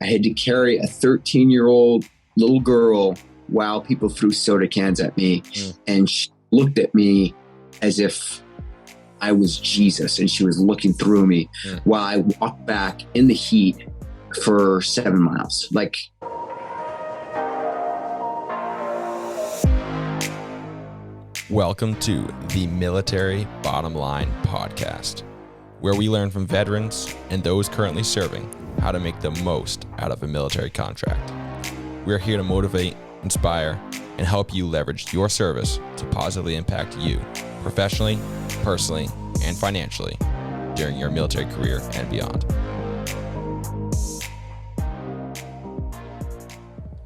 I had to carry a 13-year-old little girl while people threw soda cans at me. And she looked at me as if I was Jesus, and she was looking through me while I walked back in the heat for 7 miles. Welcome to the Military Bottom Line podcast, where we learn from veterans and those currently serving how to make the most out of a military contract. We're here to motivate, inspire, and help you leverage your service to positively impact you professionally, personally, and financially during your military career and beyond.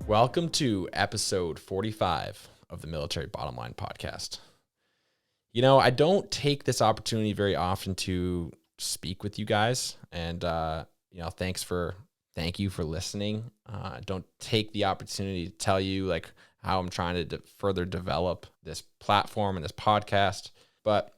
Welcome to episode 45 of the Military Bottom Line podcast. You know, I don't take this opportunity very often to speak with you guys, and thank you for listening. Don't take the opportunity to tell you how I'm trying to further develop this platform and this podcast, but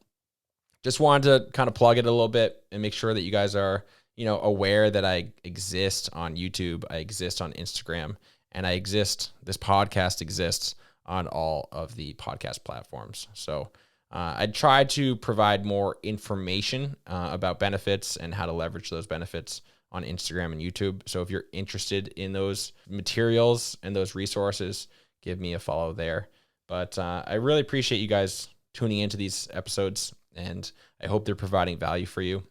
just wanted to kind of plug it a little bit and make sure that you guys are, aware that I exist on YouTube, I exist on Instagram, and this podcast exists on all of the podcast platforms. So I try to provide more information about benefits and how to leverage those benefits on Instagram and YouTube. So if you're interested in those materials and those resources, give me a follow there. But I really appreciate you guys tuning into these episodes, and I hope they're providing value for you.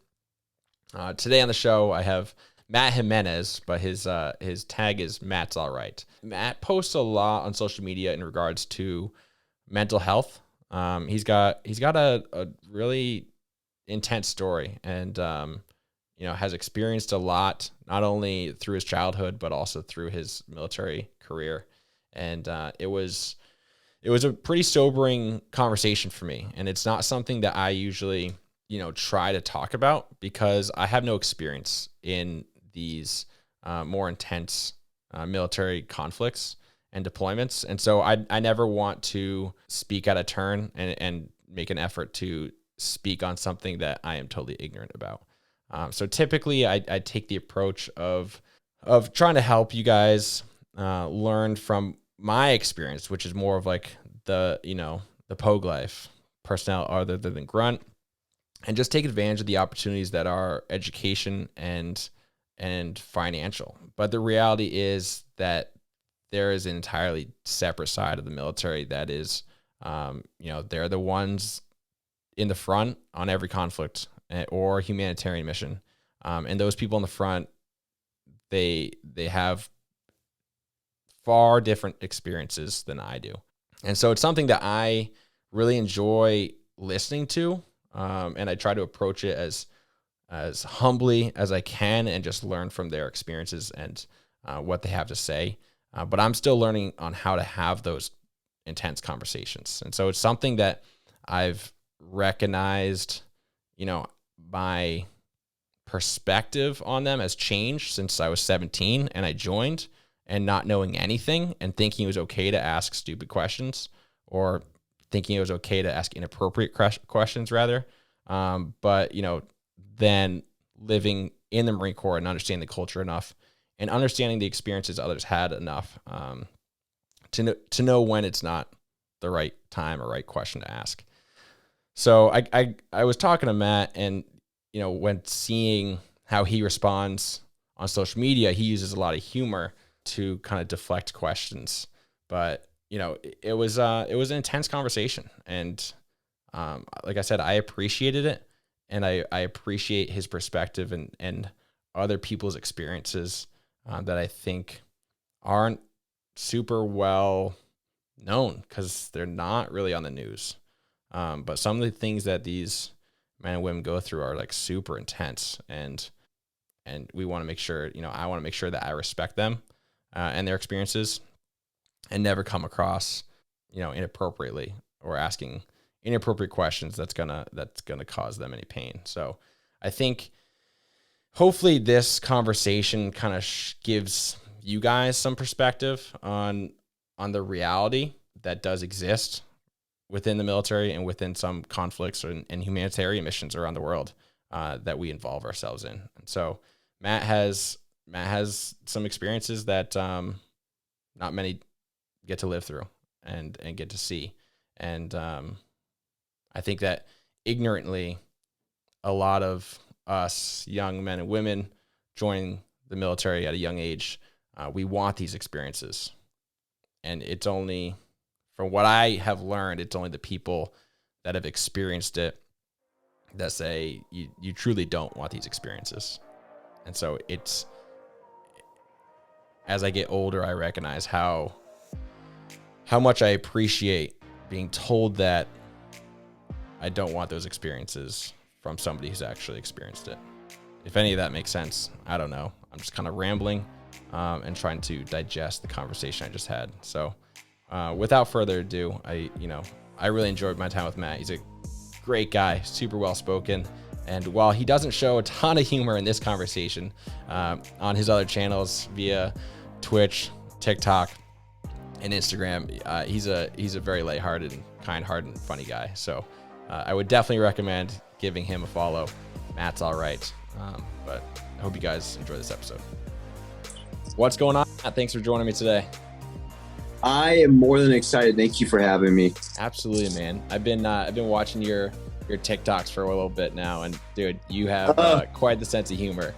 Today on the show, I have Matt Jimenez, but his tag is Matt's All Right. Matt posts a lot on social media in regards to mental health. He's got a really intense story, and has experienced a lot, not only through his childhood, but also through his military career. And it was a pretty sobering conversation for me. And it's not something that I usually, try to talk about, because I have no experience in these more intense military conflicts and deployments. And so I never want to speak out of turn and make an effort to speak on something that I am totally ignorant about. So typically I take the approach of trying to help you guys learn from my experience, which is more of the Pogue life, personnel other than grunt, and just take advantage of the opportunities that are education and financial. But the reality is that there is an entirely separate side of the military that is, they're the ones in the front on every conflict or humanitarian mission. And those people in the front, they have far different experiences than I do. And so it's something that I really enjoy listening to. And I try to approach it as humbly as I can and just learn from their experiences and what they have to say. But I'm still learning on how to have those intense conversations. And so it's something that I've recognized, my perspective on them has changed since I was 17 and I joined, and not knowing anything and thinking it was okay to ask stupid questions, or thinking it was okay to ask inappropriate questions rather. But then living in the Marine Corps and understanding the culture enough and understanding the experiences others had enough to know when it's not the right time or right question to ask. So I was talking to Matt, and when seeing how he responds on social media, he uses a lot of humor to kind of deflect questions. But it was an intense conversation, and like I said, I appreciated it, and I appreciate his perspective and other people's experiences that I think aren't super well known because they're not really on the news. But some of the things that these men and women go through are super intense, and we want to make sure, I want to make sure that I respect them and their experiences, and never come across, inappropriately or asking inappropriate questions that's gonna cause them any pain. So I think hopefully this conversation kind of gives you guys some perspective on the reality that does exist within the military and within some conflicts and humanitarian missions around the world that we involve ourselves in. And so Matt has Matt has some experiences that not many get to live through and get to see. And I think that ignorantly, a lot of us young men and women joining the military at a young age, we want these experiences. And it's only, from what I have learned, it's only the people that have experienced it that say you truly don't want these experiences. And so it's, as I get older, I recognize how much I appreciate being told that I don't want those experiences from somebody who's actually experienced it. If any of that makes sense, I don't know. I'm just kind of rambling and trying to digest the conversation I just had. So without further ado, I really enjoyed my time with Matt. He's a great guy, super well-spoken. And while he doesn't show a ton of humor in this conversation, on his other channels via Twitch, TikTok, and Instagram, he's a very lighthearted and kind-hearted and funny guy. So I would definitely recommend giving him a follow. Matt's all right. But I hope you guys enjoy this episode. What's going on, Matt? Thanks for joining me today. I am more than excited. Thank you for having me. Absolutely, man. I've been watching your TikToks for a little bit now, and dude, you have quite the sense of humor.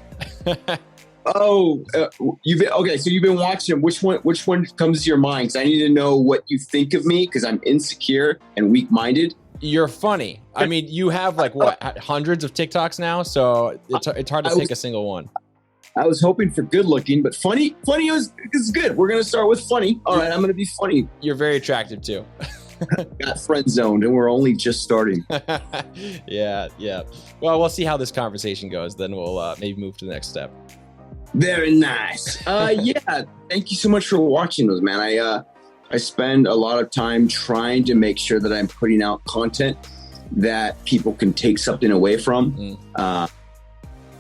You've been watching them. Which one comes to your mind? Because I need to know what you think of me, because I'm insecure and weak-minded. You're funny. I mean, you have hundreds of TikToks now, so it's hard to pick a single one. I was hoping for good looking, but funny is good. We're gonna start with funny. All right, I'm gonna be funny. You're very attractive too. Got friend zoned, and we're only just starting. Yeah. Well, we'll see how this conversation goes. Then we'll maybe move to the next step. Very nice. Yeah. Thank you so much for watching those, man. I spend a lot of time trying to make sure that I'm putting out content that people can take something away from,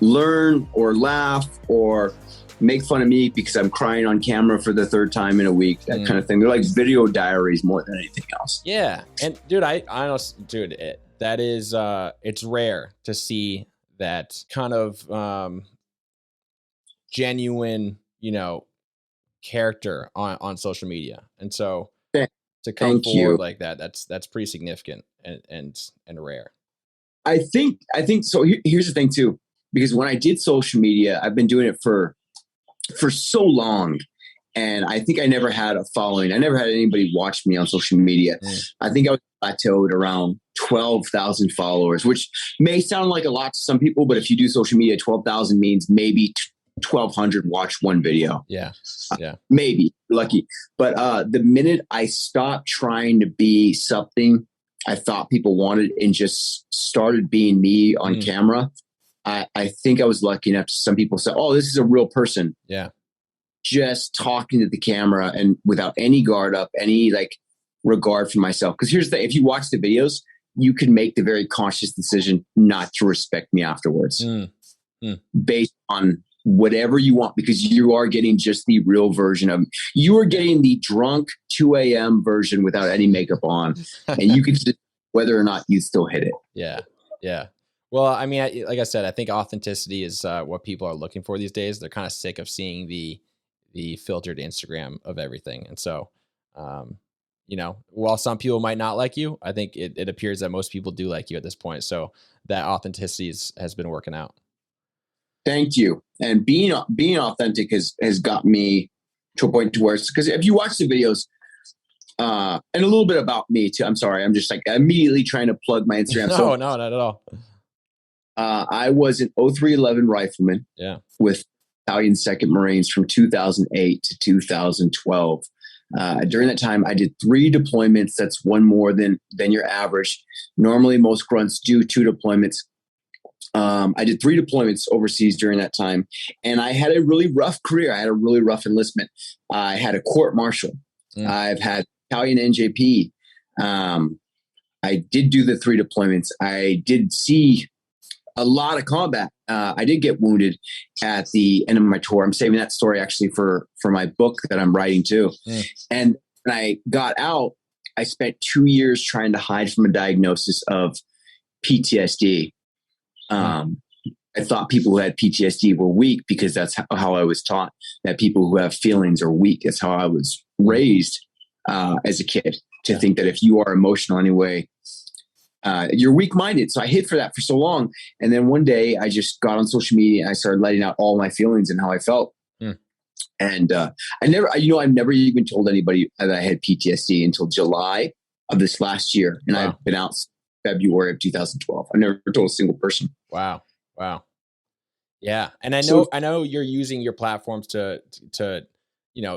learn or laugh or make fun of me because I'm crying on camera for the third time in a week, that kind of thing. They're like video diaries more than anything else. Yeah. And dude, that is, it's rare to see that kind of genuine, character on social media. And so to come forward like that's pretty significant and rare. I think so. Here's the thing too, because when I did social media, I've been doing it for so long, and I think I never had a following. I never had anybody watch me on social media. I think I was plateaued around 12,000 followers, which may sound like a lot to some people, but if you do social media, 12,000 means maybe 1,200 watch one video. Yeah. Maybe lucky. But the minute I stopped trying to be something I thought people wanted and just started being me on camera, I think I was lucky enough to some people say, oh, this is a real person. Yeah. Just talking to the camera and without any guard up, any regard for myself. Because here's the thing, if you watch the videos, you can make the very conscious decision not to respect me afterwards based on whatever you want, because you are getting just the real version of me. You are getting the drunk 2 a.m. version without any makeup on, and you can just whether or not you still hit it. Yeah. Well, I mean, like I said, I think authenticity is what people are looking for these days. They're kind of sick of seeing the filtered Instagram of everything. And so, while some people might not like you, I think it appears that most people do like you at this point. So that authenticity has been working out. Thank you. And being authentic has got me to a point to where, because if you watch the videos, and a little bit about me too. I'm sorry. I'm just immediately trying to plug my Instagram. No, not at all. I was an 0311 rifleman with Battalion 2nd Marines from 2008 to 2012. During that time, I did 3 deployments. That's one more than your average. Normally, most grunts do 2 deployments. I did 3 deployments overseas during that time, and I had a really rough career. I had a really rough enlistment. I had a court martial. I've had Italian NJP. I did do the 3 deployments. I did see a lot of combat. I did get wounded at the end of my tour. I'm saving that story actually for my book that I'm writing too. And when I got out, I spent 2 years trying to hide from a diagnosis of PTSD. I thought people who had PTSD were weak because that's how I was taught, that people who have feelings are weak. That's how I was raised as a kid, to think that if you are emotional anyway, you're weak-minded. So I hid for that for so long. And then one day I just got on social media and I started letting out all my feelings and how I felt. And I never even told anybody that I had PTSD until July of this last year. And I've been out since February of 2012. I never told a single person. Wow. Yeah. And I know you're using your platforms to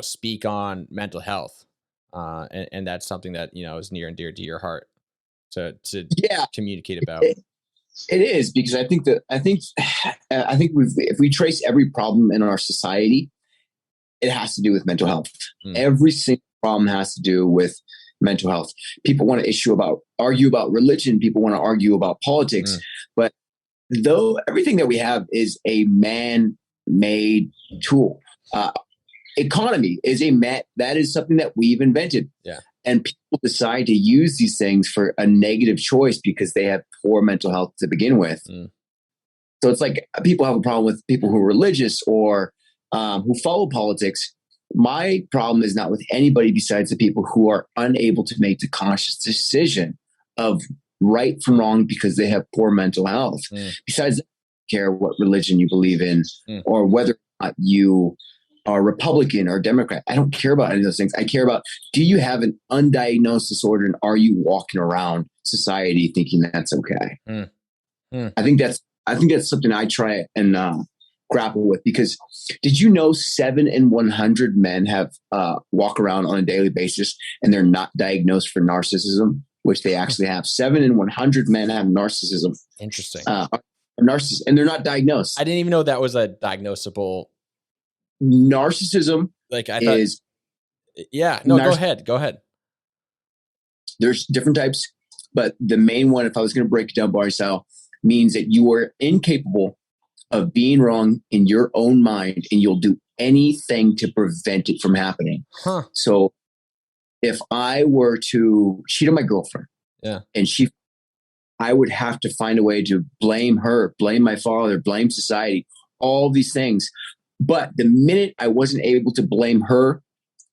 speak on mental health. And that's something that, is near and dear to your heart to communicate about. It is, because I think if we trace every problem in our society, it has to do with mental health. Every single problem has to do with mental health. People want to argue about religion. People want to argue about politics, but though everything that we have is a man-made tool, economy is that is something that we've invented. Yeah. And people decide to use these things for a negative choice because they have poor mental health to begin with. So it's like people have a problem with people who are religious or who follow politics. My problem is not with anybody besides the people who are unable to make the conscious decision of right from wrong because they have poor mental health. Besides, I don't care what religion you believe in or whether or not you are Republican or Democrat. I don't care about any of those things. I care about, do you have an undiagnosed disorder and are you walking around society thinking that's okay? I think that's something I try and grapple with, because did you know 7 in 100 men have walk around on a daily basis and they're not diagnosed for narcissism, which they actually have. 7 in 100 men have narcissism. Interesting. Narcissist, and they're not diagnosed. I didn't even know that was a diagnosable. Narcissism, like I thought. Yeah. No. Go ahead. There's different types, but the main one, if I was going to break it down bar style, means that you are incapable of being wrong in your own mind, and you'll do anything to prevent it from happening. So if I were to cheat on my girlfriend, and I would have to find a way to blame her, blame my father, blame society, all these things. But the minute I wasn't able to blame her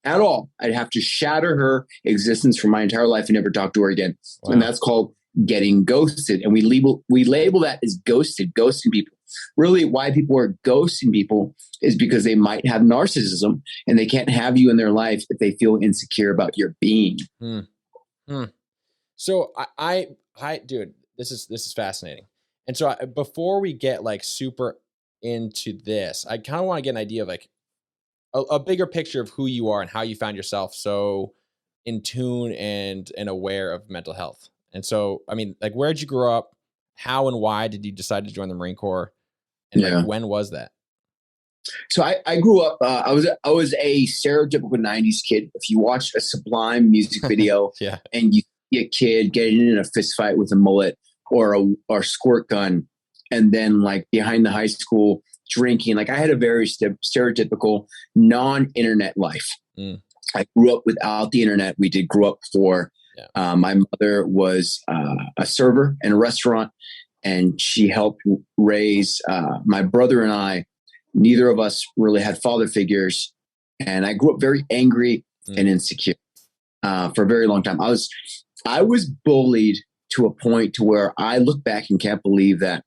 at all, I'd have to shatter her existence for my entire life and never talk to her again. Wow. And that's called getting ghosted. And we label that as ghosting people. Really, why people are ghosting people is because they might have narcissism and they can't have you in their life if they feel insecure about your being. So I dude, this is fascinating. And so before we get like super into this, I kind of want to get an idea of like a bigger picture of who you are and how you found yourself so in tune and aware of mental health. And so, I mean, like, where'd you grow up? How and why did you decide to join the Marine Corps? And like, when was that? So I grew up, I was a stereotypical 90s kid. If you watch a Sublime music video and you see a kid getting in a fist fight with a mullet or a squirt gun, and then like behind the high school drinking, like I had a very stereotypical non-internet life. I grew up without the internet. We did grow up poor. My mother was a server in a restaurant, and she helped raise my brother and I. Neither of us really had father figures, and I grew up very angry and insecure for a very long time. I was bullied to a point to where I look back and can't believe that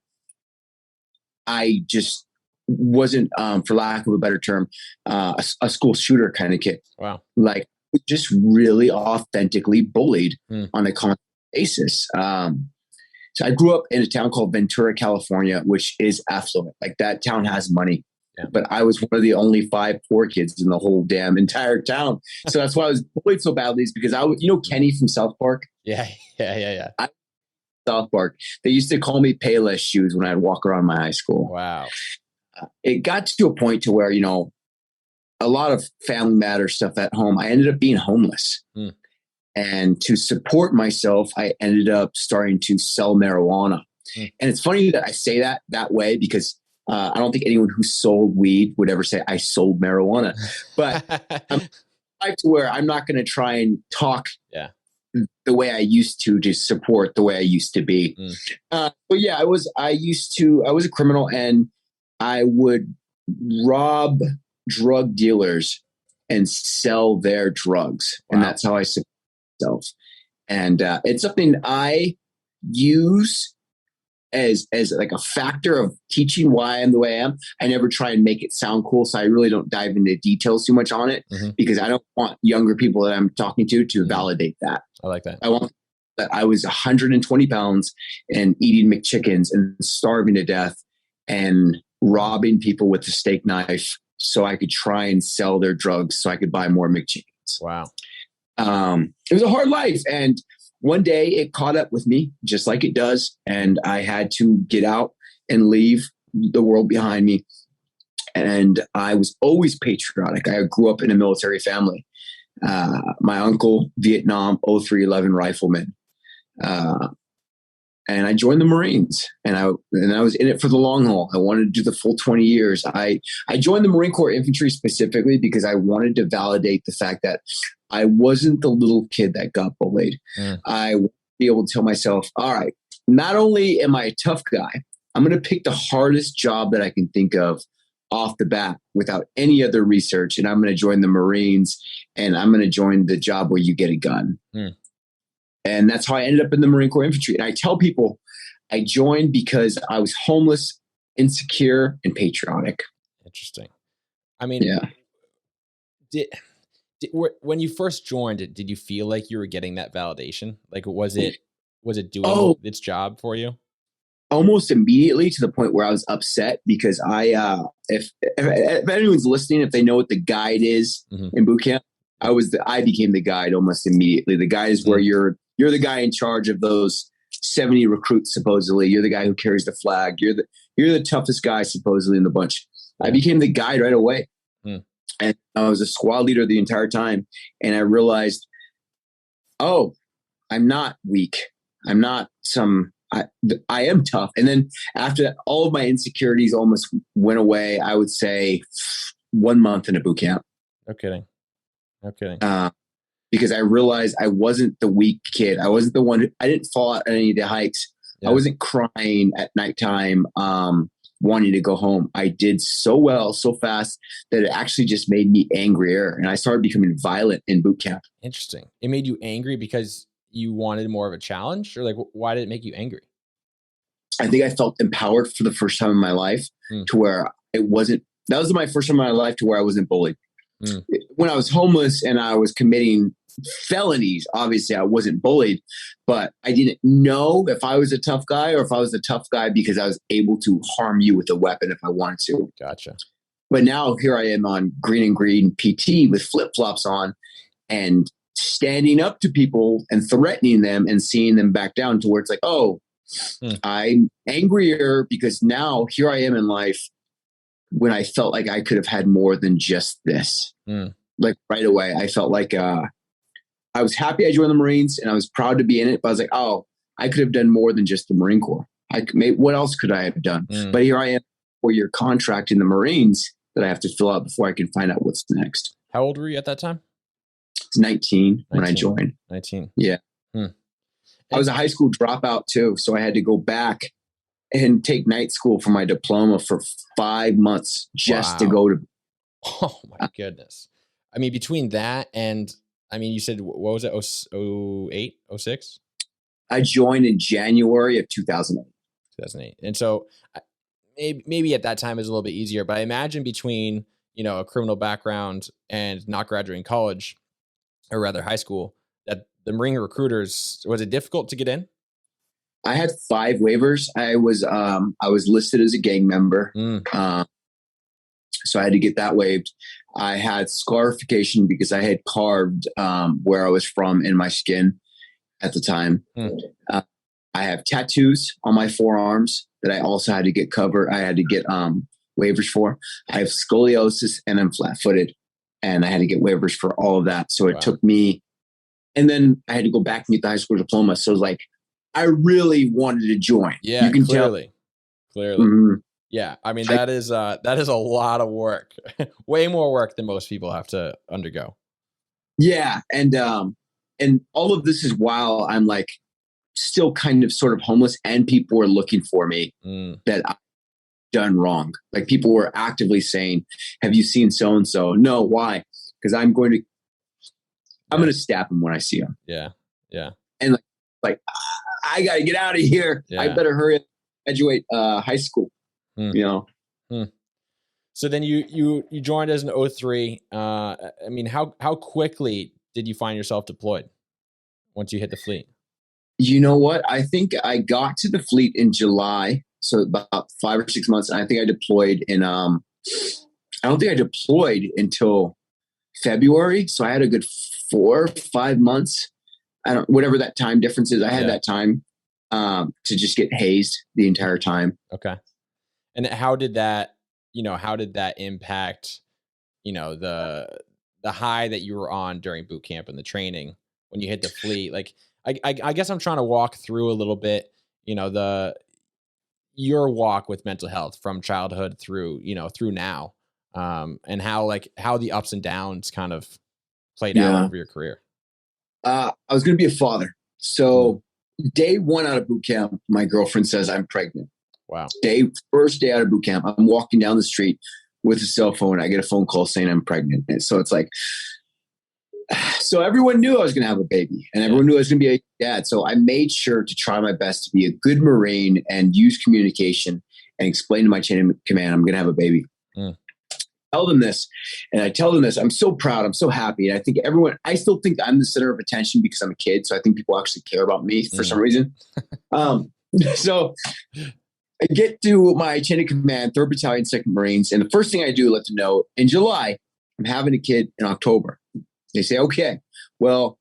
I just wasn't, for lack of a better term, a school shooter kind of kid. Wow. Like, just really authentically bullied on a constant basis. So I grew up in a town called Ventura, California, which is affluent. Like, that town has money. But I was one of the only 5 poor kids in the whole damn entire town. So that's why I was bullied so badly, is because Kenny from South Park? Yeah. South Park. They used to call me Payless Shoes when I'd walk around my high school. Wow. It got to a point to where, a lot of family matter stuff at home, I ended up being homeless. And to support myself, I ended up starting to sell marijuana. And it's funny that I say that way, because I don't think anyone who sold weed would ever say I sold marijuana. But I'm to where I'm not going to try and talk the way I used to support the way I used to be. But yeah, I was a criminal, and I would rob drug dealers and sell their drugs. Wow. And that's how I support myself. And it's something I use as like a factor of teaching why I'm the way I am. I never try and make it sound cool, so I really don't dive into details too much on it, because I don't want younger people that I'm talking to validate that. I like that. I want that I was 120 pounds and eating McChickens and starving to death and robbing people with a steak knife so I could try and sell their drugs so I could buy more McChickens. Wow. It was a hard life, and one day it caught up with me, just like it does. And I had to get out and leave the world behind me. And I was always patriotic. I grew up in a military family. My uncle, Vietnam 0311 rifleman. And I joined the Marines, and I was in it for the long haul. I wanted to do the full 20 years. I joined the Marine Corps infantry specifically because I wanted to validate the fact that I wasn't the little kid that got bullied. I would be able to tell myself, all right, not only am I a tough guy, I'm going to pick the hardest job that I can think of off the bat without any other research. And I'm going to join the Marines, and I'm going to join the job where you get a gun. And that's how I ended up in the Marine Corps infantry. And I tell people I joined because I was homeless, insecure, and patriotic. Interesting. I mean, when you first joined it, did you feel like you were getting that validation? Like, was it doing its job for you? Almost immediately, to the point where I was upset because if anyone's listening, if they know what the guide is in boot camp, I became the guide almost immediately. The guide is where you're the guy in charge of those 70 recruits. Supposedly, you're the guy who carries the flag. You're the toughest guy supposedly in the bunch. I became the guide right away, and I was a squad leader the entire time. And I realized, oh, I'm not weak. I'm not I am tough. And then after that, all of my insecurities almost went away. I would say 1 month in a boot camp. No kidding. Because I realized I wasn't the weak kid. I wasn't the one. I didn't fall out at any of the hikes. Yeah. I wasn't crying at nighttime, wanting to go home. I did so well, so fast that it actually just made me angrier, and I started becoming violent in boot camp. Interesting. It made you angry because you wanted more of a challenge, or like, why did it make you angry? I think I felt empowered for the first time in my life to where it wasn't. That was my first time in my life to where I wasn't bullied. When I was homeless and I was committing felonies, obviously I wasn't bullied, but I didn't know if I was a tough guy or if I was a tough guy because I was able to harm you with a weapon if I wanted to. Gotcha. But now here I am on green and green PT with flip-flops on and standing up to people and threatening them and seeing them back down to where it's like, oh, I'm angrier because now here I am in life when I felt like I could have had more than just this. Like right away, I felt like I was happy I joined the Marines and I was proud to be in it. But I was like, oh, I could have done more than just the Marine Corps. What else could I have done? But here I am, 4-year contract in the Marines that I have to fill out before I can find out what's next. How old were you at that time? I was 19 when I joined. 19. Yeah. I was a high school dropout too, so I had to go back and take night school for my diploma for 5 months just to go to. Oh my goodness. I mean, between that and, I mean, you said, what was it? 08, 06? I joined in January of 2008. 2008. And so maybe at that time it was a little bit easier, but I imagine between, a criminal background and not graduating college, or rather high school, that the Marine recruiters, was it difficult to get in? I had 5 waivers. I was listed as a gang member. So I had to get that waived. I had scarification because I had carved where I was from in my skin at the time. I have tattoos on my forearms that I also had to get covered. I had to get waivers for. I have scoliosis and I'm flat-footed, and I had to get waivers for all of that. So it took me, and then I had to go back and get the high school diploma. So it was like, I really wanted to join. Yeah, you can clearly. Yeah, I mean, that is a lot of work, way more work than most people have to undergo. Yeah, and and all of this is while I'm like still kind of sort of homeless, and people were looking for me that I've done wrong. Like people were actively saying, have you seen so-and-so? No, why? Because I'm going to stab him when I see him. Yeah. Yeah. And like I got to get out of here. Yeah. I better hurry up, graduate high school, you know? So then you joined as an 03. I mean, how quickly did you find yourself deployed once you hit the fleet? You know what? I think I got to the fleet in July, so about 5 or 6 months. And I think I deployed in, I don't think I deployed until February. So I had a good 4 or 5 months. Whatever that time difference is, I had that time to just get hazed the entire time. Okay. And how did that impact, the high that you were on during boot camp and the training when you hit the fleet? Like, I guess I'm trying to walk through a little bit, your walk with mental health from childhood through now, and how the ups and downs kind of played out over your career. I was going to be a father. So day one out of boot camp, my girlfriend says I'm pregnant. Wow. First day out of boot camp, I'm walking down the street with a cell phone. I get a phone call saying I'm pregnant. And so it's like, so everyone knew I was going to have a baby, and everyone knew I was going to be a dad. So I made sure to try my best to be a good Marine and use communication and explain to my chain of command, I'm going to have a baby. Tell them this. And I tell them this. I'm so proud. I'm so happy. And I still think I'm the center of attention because I'm a kid. So I think people actually care about me for some reason. So I get to my chain of command, 3rd Battalion, 2nd Marines. And the first thing I do, let them know in July, I'm having a kid in October. They say, okay, well,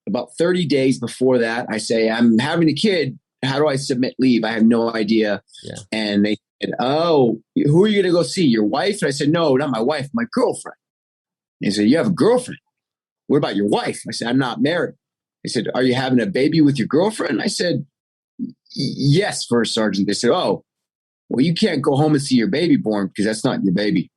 about 30 days before that, I say, I'm having a kid. How do I submit leave? I have no idea. Yeah. And they said, oh, who are you going to go see? Your wife? And I said, no, not my wife, my girlfriend. And they said, you have a girlfriend? What about your wife? I said, I'm not married. They said, are you having a baby with your girlfriend? I said, yes, First Sergeant. They said, oh, well, you can't go home and see your baby born because that's not your baby.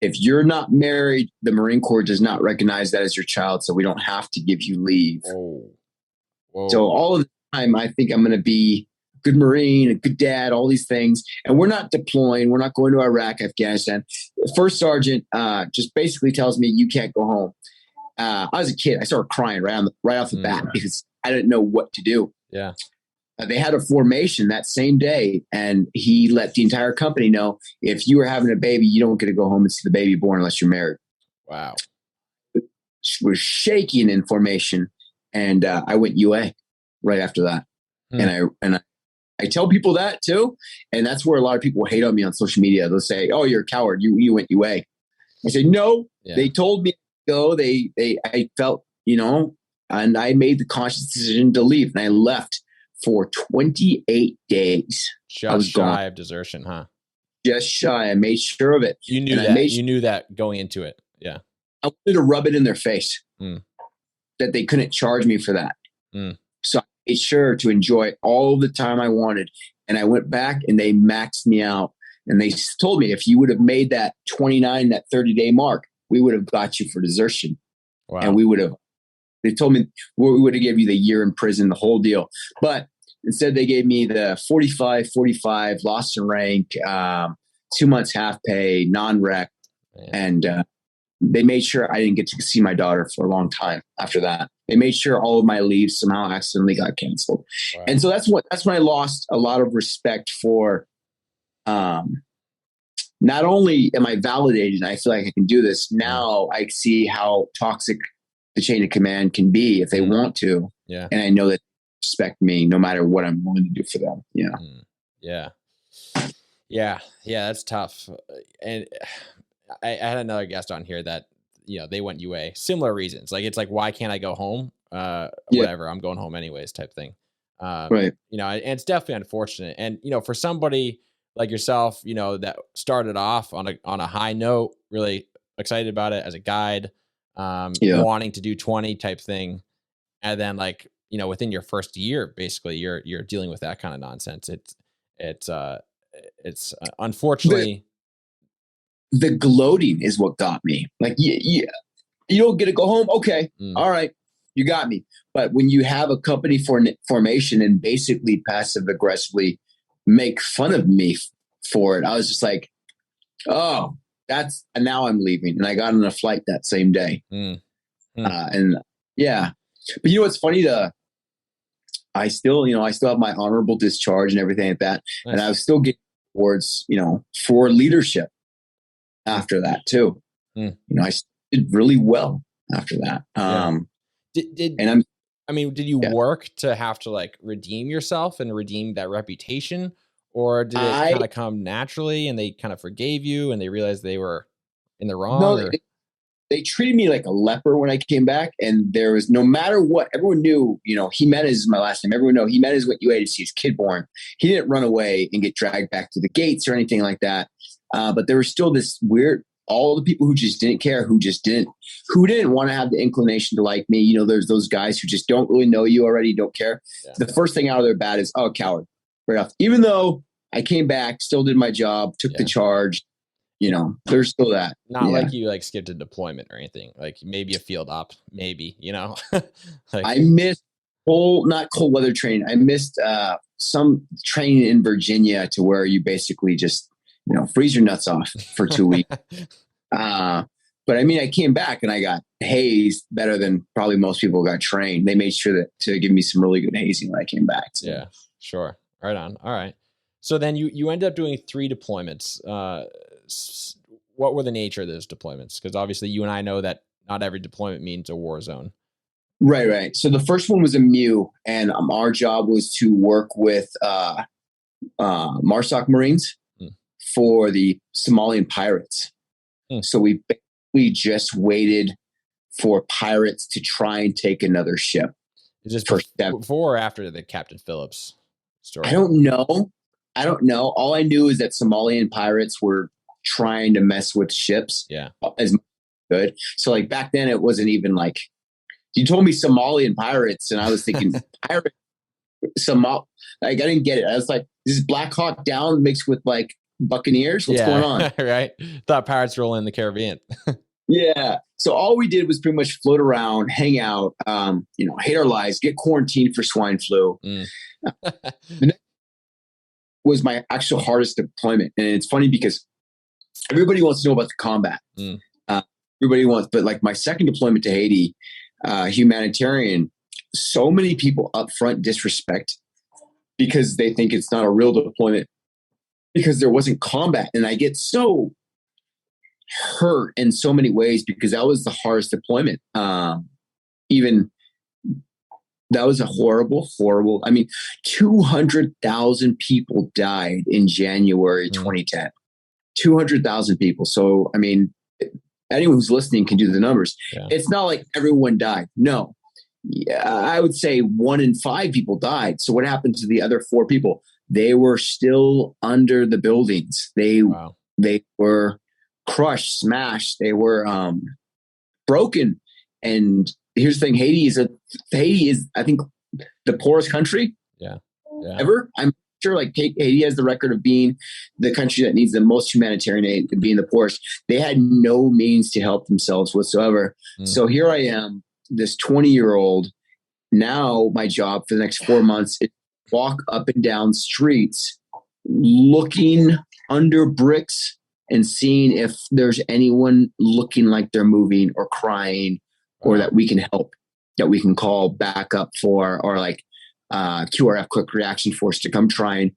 If you're not married, the Marine Corps does not recognize that as your child, so we don't have to give you leave. Whoa. So all of the time, I think I'm going to be a good Marine, a good dad, all these things. And we're not deploying. We're not going to Iraq, Afghanistan. The First Sergeant just basically tells me, you can't go home. I was a kid. I started crying right off the bat because I didn't know what to do. Yeah. They had a formation that same day, and he let the entire company know, if you are having a baby, you don't get to go home and see the baby born unless you're married. Wow. We're shaking in formation, and I went UA right after that. And I tell people that too, and that's where a lot of people hate on me on social media. They'll say, oh, you're a coward. You went UA. I say, no, they told me to go. I felt, and I made the conscious decision to leave, and I left for 28 days. Just shy of desertion, huh? Just shy. I made sure of it. You knew that. You knew that going into it. Yeah. I wanted to rub it in their face that they couldn't charge me for that. So I made sure to enjoy all the time I wanted. And I went back and they maxed me out. And they told me, if you would have made that 29, that 30-day mark, we would have got you for desertion. Wow. And they told me we would have given you the year in prison, the whole deal. But instead, they gave me the 45, lost in rank, 2 months half pay, non-rec. And they made sure I didn't get to see my daughter for a long time after that. They made sure all of my leaves somehow accidentally got canceled. Wow. And so that's when I lost a lot of respect for, not only am I validated, I feel like I can do this. Now I see how toxic the chain of command can be if they want to. Yeah. And I know that they respect me no matter what I'm willing to do for them. Yeah. Yeah. That's tough. And I had another guest on here that, they went UA, similar reasons. Like, it's like, why can't I go home? Whatever, I'm going home anyways type thing. Right. And it's definitely unfortunate. And, for somebody like yourself, that started off on a high note, really excited about it as a guide, wanting to do 20 type thing. And then within your first year, basically you're dealing with that kind of nonsense. It's unfortunately the gloating is what got me. Like, you don't get to go home. Okay. All right. You got me. But when you have a company formation and basically passive aggressively make fun of me for it, I was just like, oh, and now I'm leaving. And I got on a flight that same day. And yeah, but you know, what's funny I still have my honorable discharge and everything like that. Nice. And I was still getting awards, for leadership after that too. I did really well after that. Did you work to have to like redeem yourself and redeem that reputation, or did it kind of come naturally and they kind of forgave you and they realized they were in the wrong? No, they treated me like a leper when I came back, and there was, no matter what, everyone knew, Jimenez is my last name. Everyone knew Jimenez went UA to see his kid born. He didn't run away and get dragged back to the gates or anything like that. But there was still this weird, all the people who just didn't care, who didn't want to have the inclination to like me. There's those guys who just don't really know you already, don't care. Yeah. The first thing out of their bat is, oh, coward, right off. Even though I came back, still did my job, took the charge. There's still that. Not like you like skipped a deployment or anything. Like maybe a field op, maybe, like, I missed not cold weather training. I missed some training in Virginia to where you basically just, freeze your nuts off for 2 weeks. But I mean, I came back and I got hazed better than probably most people got trained. They made sure to give me some really good hazing when I came back. So. Yeah, sure. Right on. All right. So then you ended up doing 3 deployments. What were the nature of those deployments? Because obviously you and I know that not every deployment means a war zone. Right. So the first one was a MU, and our job was to work with MARSOC Marines for the Somalian pirates. So we basically just waited for pirates to try and take another ship. Is this before or after the Captain Phillips story? I don't know. All I knew is that Somalian pirates were trying to mess with ships as much as good. So like back then it wasn't even like, you told me Somalian pirates and I was thinking pirate like I didn't get it. I was like, this is Black Hawk Down mixed with like Buccaneers. What's going on? Right. Thought pirates were in the Caribbean. Yeah. So all we did was pretty much float around, hang out, hate our lives, get quarantined for swine flu. Was my actual hardest deployment. And it's funny because everybody wants to know about the combat. Everybody wants, but like my second deployment to Haiti, humanitarian, so many people up front disrespect because they think it's not a real deployment because there wasn't combat. And I get so hurt in so many ways because that was the hardest deployment. That was a horrible, I mean, 200,000 people died in January 2010. 200,000 people. So, I mean, anyone who's listening can do the numbers. Yeah. It's not like everyone died. No. Yeah, I would say 1 in 5 people died. So what happened to the other 4 people? They were still under the buildings. They were crushed, smashed. They were broken. And here's the thing: Haiti is, I think, the poorest country ever. I'm sure, like Haiti has the record of being the country that needs the most humanitarian aid and being the poorest. They had no means to help themselves whatsoever. So here I am, this 20-year-old. Now my job for the next 4 months is walk up and down streets, looking under bricks and seeing if there's anyone looking like they're moving or crying, or that we can help, that we can call backup for, or like QRF, quick reaction force, to come try and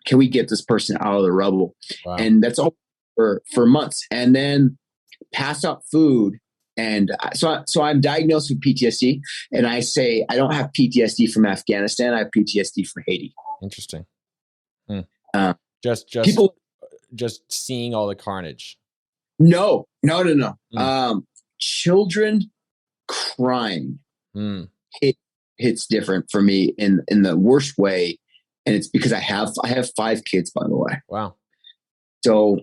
can we get this person out of the rubble? Wow. And that's all for months. And then pass out food. And so I'm diagnosed with PTSD, and I say I don't have PTSD from Afghanistan. I have PTSD for Haiti. Interesting. Just people just seeing all the carnage. No. Children crying hits different for me in the worst way, and it's because I have 5 kids, by the way. Wow. So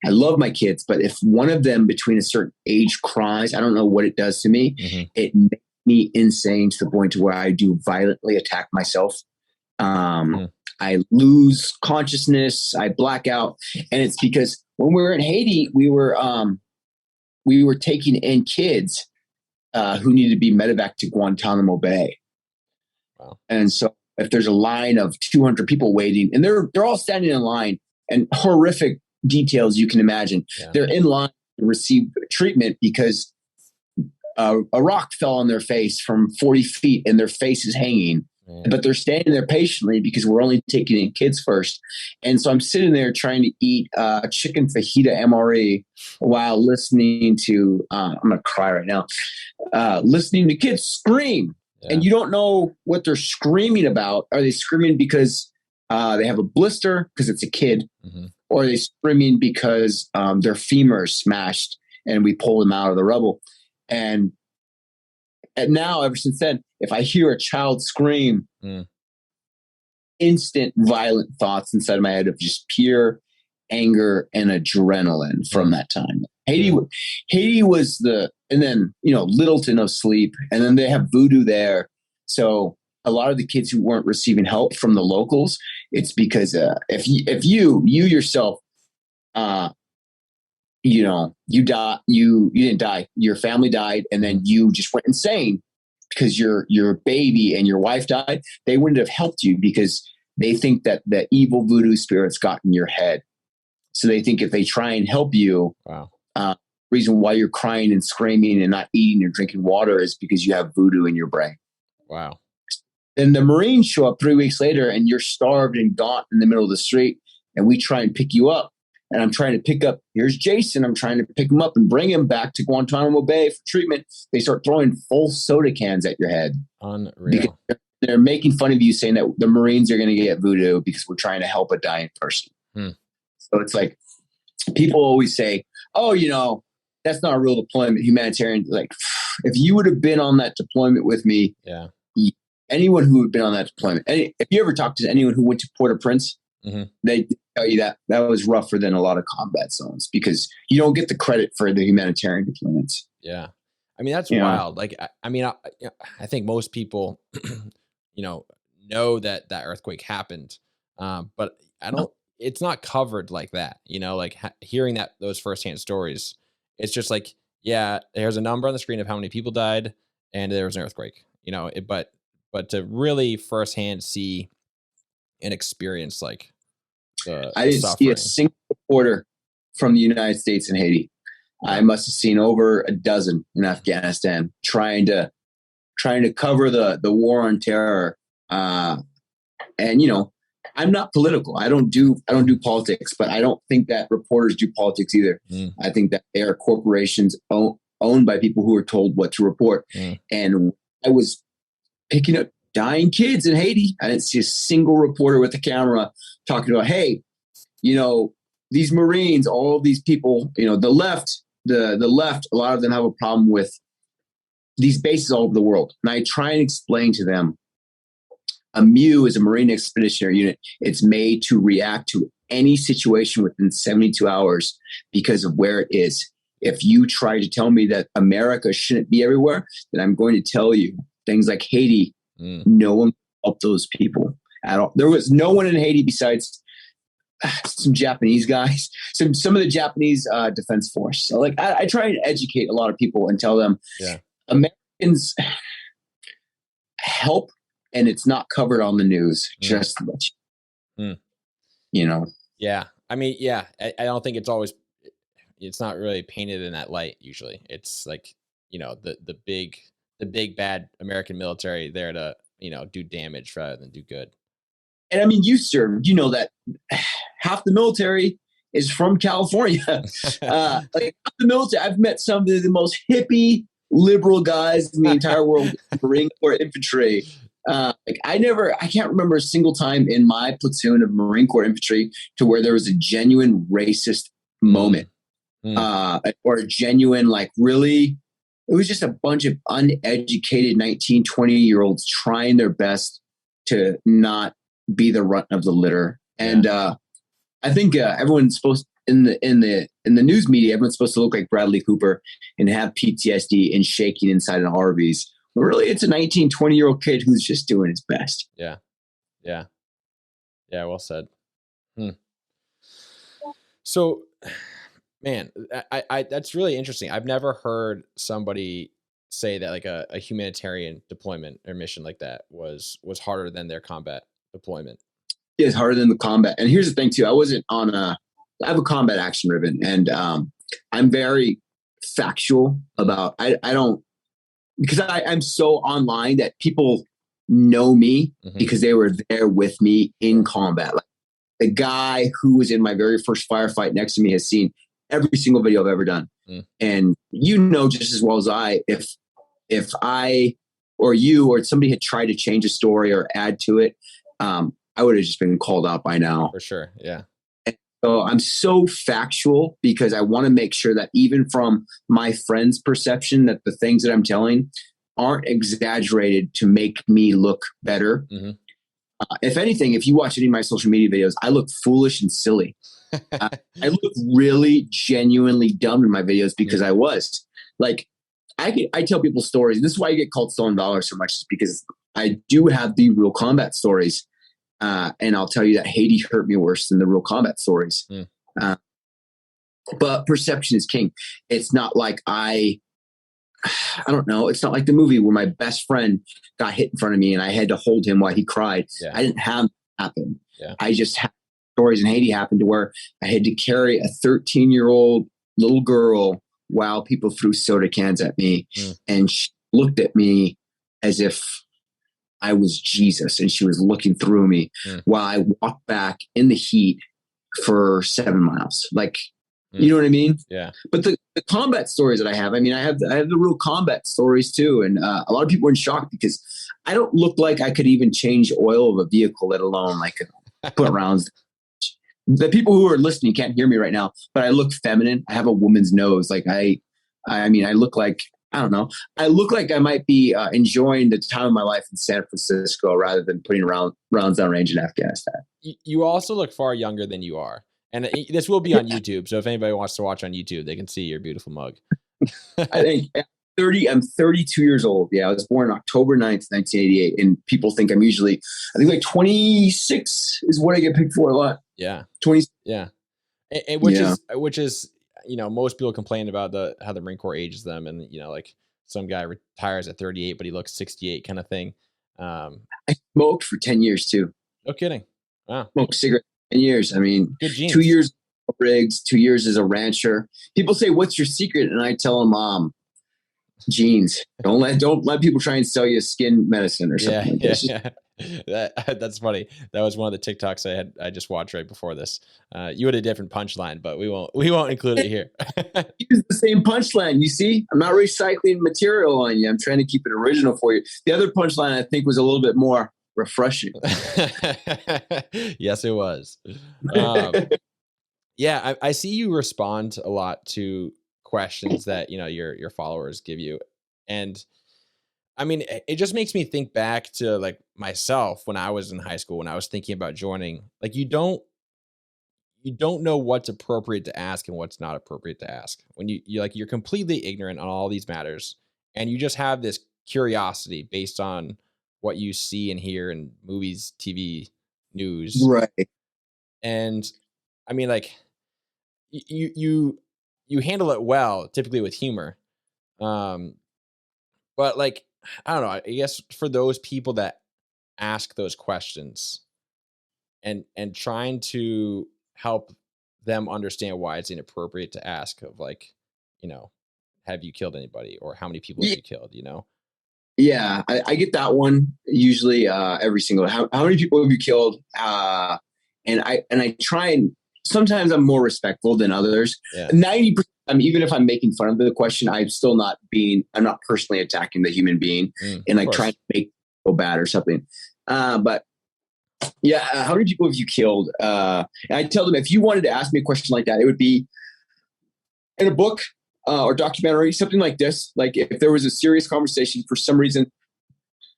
I love my kids, but if one of them between a certain age cries, I don't know what it does to me. It makes me insane to the point to where I do violently attack myself. I lose consciousness, I black out, and it's because when we were in Haiti, we were taking in kids who needed to be medevac to Guantanamo Bay. Wow. And so if there's a line of 200 people waiting, and they're all standing in line, and horrific details you can imagine. Yeah. They're in line to receive treatment because a rock fell on their face from 40 feet and their face is hanging. But they're standing there patiently because we're only taking in kids first. And so I'm sitting there trying to eat chicken fajita MRE while listening to, I'm going to cry right now, listening to kids scream. Yeah. And you don't know what they're screaming about. Are they screaming because they have a blister because it's a kid? Mm-hmm. Or are they screaming because their femur is smashed and we pull them out of the rubble? And now, ever since then, if I hear a child scream, instant violent thoughts inside my head of just pure anger and adrenaline from that time. Haiti was and then, little to no sleep. And then they have voodoo there. So a lot of the kids who weren't receiving help from the locals, it's because if you yourself, you didn't die, your family died, and then you just went insane because your baby and your wife died, they wouldn't have helped you because they think that the evil voodoo spirits got in your head. So they think if they try and help you, reason why you're crying and screaming and not eating or drinking water is because you have voodoo in your brain. Wow. Then the Marines show up 3 weeks later and you're starved and gaunt in the middle of the street, and we try and pick you up. And I'm trying to pick up, here's Jason. I'm trying to pick him up and bring him back to Guantanamo Bay for treatment. They start throwing full soda cans at your head. Unreal. They're making fun of you, saying that the Marines are going to get voodoo because we're trying to help a dying person. So it's like, people always say, oh, that's not a real deployment, humanitarian. Like, if you would have been on that deployment with me, anyone who had been on that deployment, if you ever talked to anyone who went to Port-au-Prince, they tell you that was rougher than a lot of combat zones because you don't get the credit for the humanitarian deployments. Yeah. I mean, that's wild. Like, I think most people, know that earthquake happened. But it's not covered like that, like hearing those firsthand stories. It's just like, yeah, there's a number on the screen of how many people died and there was an earthquake, but to really firsthand see and experience like I didn't see a single reporter from the United States in Haiti. I must have seen over a dozen in Afghanistan trying to cover the war on terror. And I'm not political. I don't do politics, but I don't think that reporters do politics either. I think that they are corporations owned by people who are told what to report. And I was picking up dying kids in Haiti. I didn't see a single reporter with a camera talking about, hey, these Marines, all of these people, the left, the left, a lot of them have a problem with these bases all over the world. And I try and explain to them, a MU is a Marine Expeditionary Unit. It's made to react to any situation within 72 hours because of where it is. If you try to tell me that America shouldn't be everywhere, then I'm going to tell you things like Haiti. No one helped those people at all. There was no one in Haiti besides some Japanese guys, some of the Japanese Defense Force. So like I try to educate a lot of people and tell them Americans help, and it's not covered on the news. Just Yeah. I mean, I don't think it's not really painted in that light. Usually it's like, the big bad American military there to, do damage rather than do good. And I mean, you served, that half the military is from California. Like half the military, I've met some of the most hippie liberal guys in the entire world, Marine Corps infantry. I can't remember a single time in my platoon of Marine Corps infantry to where there was a genuine racist moment, or a genuine, like, really, it was just a bunch of uneducated 19, 20-year-olds trying their best to not be the runt of the litter. And I think everyone's supposed in the news media, everyone's supposed to look like Bradley Cooper and have PTSD and shaking inside an Arby's. But really, it's a 19, 20-year-old kid who's just doing his best. Yeah. Well said. So, man, I that's really interesting. I've never heard somebody say that like a humanitarian deployment or mission like that was harder than their combat deployment. It's harder than the combat. And here's the thing too. I have a combat action ribbon, and I'm very factual about, I don't, because I'm so online that people know me because they were there with me in combat. Like the guy who was in my very first firefight next to me has seen every single video I've ever done. And you know just as well as I, if I or you or somebody had tried to change a story or add to it, I would have just been called out by now. For sure. Yeah. And so I'm so factual because I want to make sure that even from my friends' perception that the things that I'm telling aren't exaggerated to make me look better. If anything, if you watch any of my social media videos, I look foolish and silly. I look really genuinely dumb in my videos because I was like, I tell people stories. This is why I get called Stolen Valor so much, is because I do have the real combat stories. And I'll tell you that Haiti hurt me worse than the real combat stories. But perception is king. It's not like I don't know. It's not like the movie where my best friend got hit in front of me and I had to hold him while he cried. I didn't have that happen. I just had stories in Haiti happen to where I had to carry a 13-year-old little girl while people threw soda cans at me. And she looked at me as if I was Jesus, and she was looking through me while I walked back in the heat for 7 miles. Like, you know what I mean? Yeah. But the combat stories that I have the real combat stories too. And a lot of people are in shock because I don't look like I could even change oil of a vehicle, let alone like put rounds. The people who are listening can't hear me right now, but I look feminine. I have a woman's nose. Like I look like, I don't know. I look like I might be enjoying the time of my life in San Francisco rather than putting rounds down range in Afghanistan. You also look far younger than you are. And this will be on YouTube. So if anybody wants to watch on YouTube, they can see your beautiful mug. I think I'm 32 years old. Yeah, I was born October 9th, 1988. And people think I'm usually, I think like 26 is what I get picked for a lot. Yeah. 20. Yeah. And which is, you know, most people complain about how the Marine Corps ages them, and you know, like some guy retires at 38 but he looks 68 kind of thing. I smoked for 10 years too. No kidding. Wow. Smoked cigarettes 10 years. I mean, good genes. 2 years rigs, 2 years as a rancher. People say, "What's your secret?" And I tell them, genes. Don't let people try and sell you skin medicine or something. That's funny. That was one of the TikToks I just watched right before this. You had a different punchline, but we won't include it here. Use the same punchline. You see, I'm not recycling material on you. I'm trying to keep it original for you. The other punchline I think was a little bit more refreshing. Yes, it was. Yeah, I see you respond a lot to questions that, you know, your followers give you. And I mean, it just makes me think back to like myself when I was in high school, when I was thinking about joining. Like you don't know what's appropriate to ask and what's not appropriate to ask when you're completely ignorant on all these matters, and you just have this curiosity based on what you see and hear in movies, TV, news. Right. And I mean, like you handle it well, typically with humor. But like, I don't know, I guess for those people that ask those questions and trying to help them understand why it's inappropriate to ask of like, you know, have you killed anybody or how many people have you killed, you know? Yeah, I get that one usually every single. How many people have you killed? And I try, and sometimes I'm more respectful than others. 90%. Even if I'm making fun of the question, I'm not personally attacking the human being and like trying to make it feel bad or something. But yeah, how many people have you killed? And I tell them, if you wanted to ask me a question like that, it would be in a book or documentary, something like this. Like if there was a serious conversation for some reason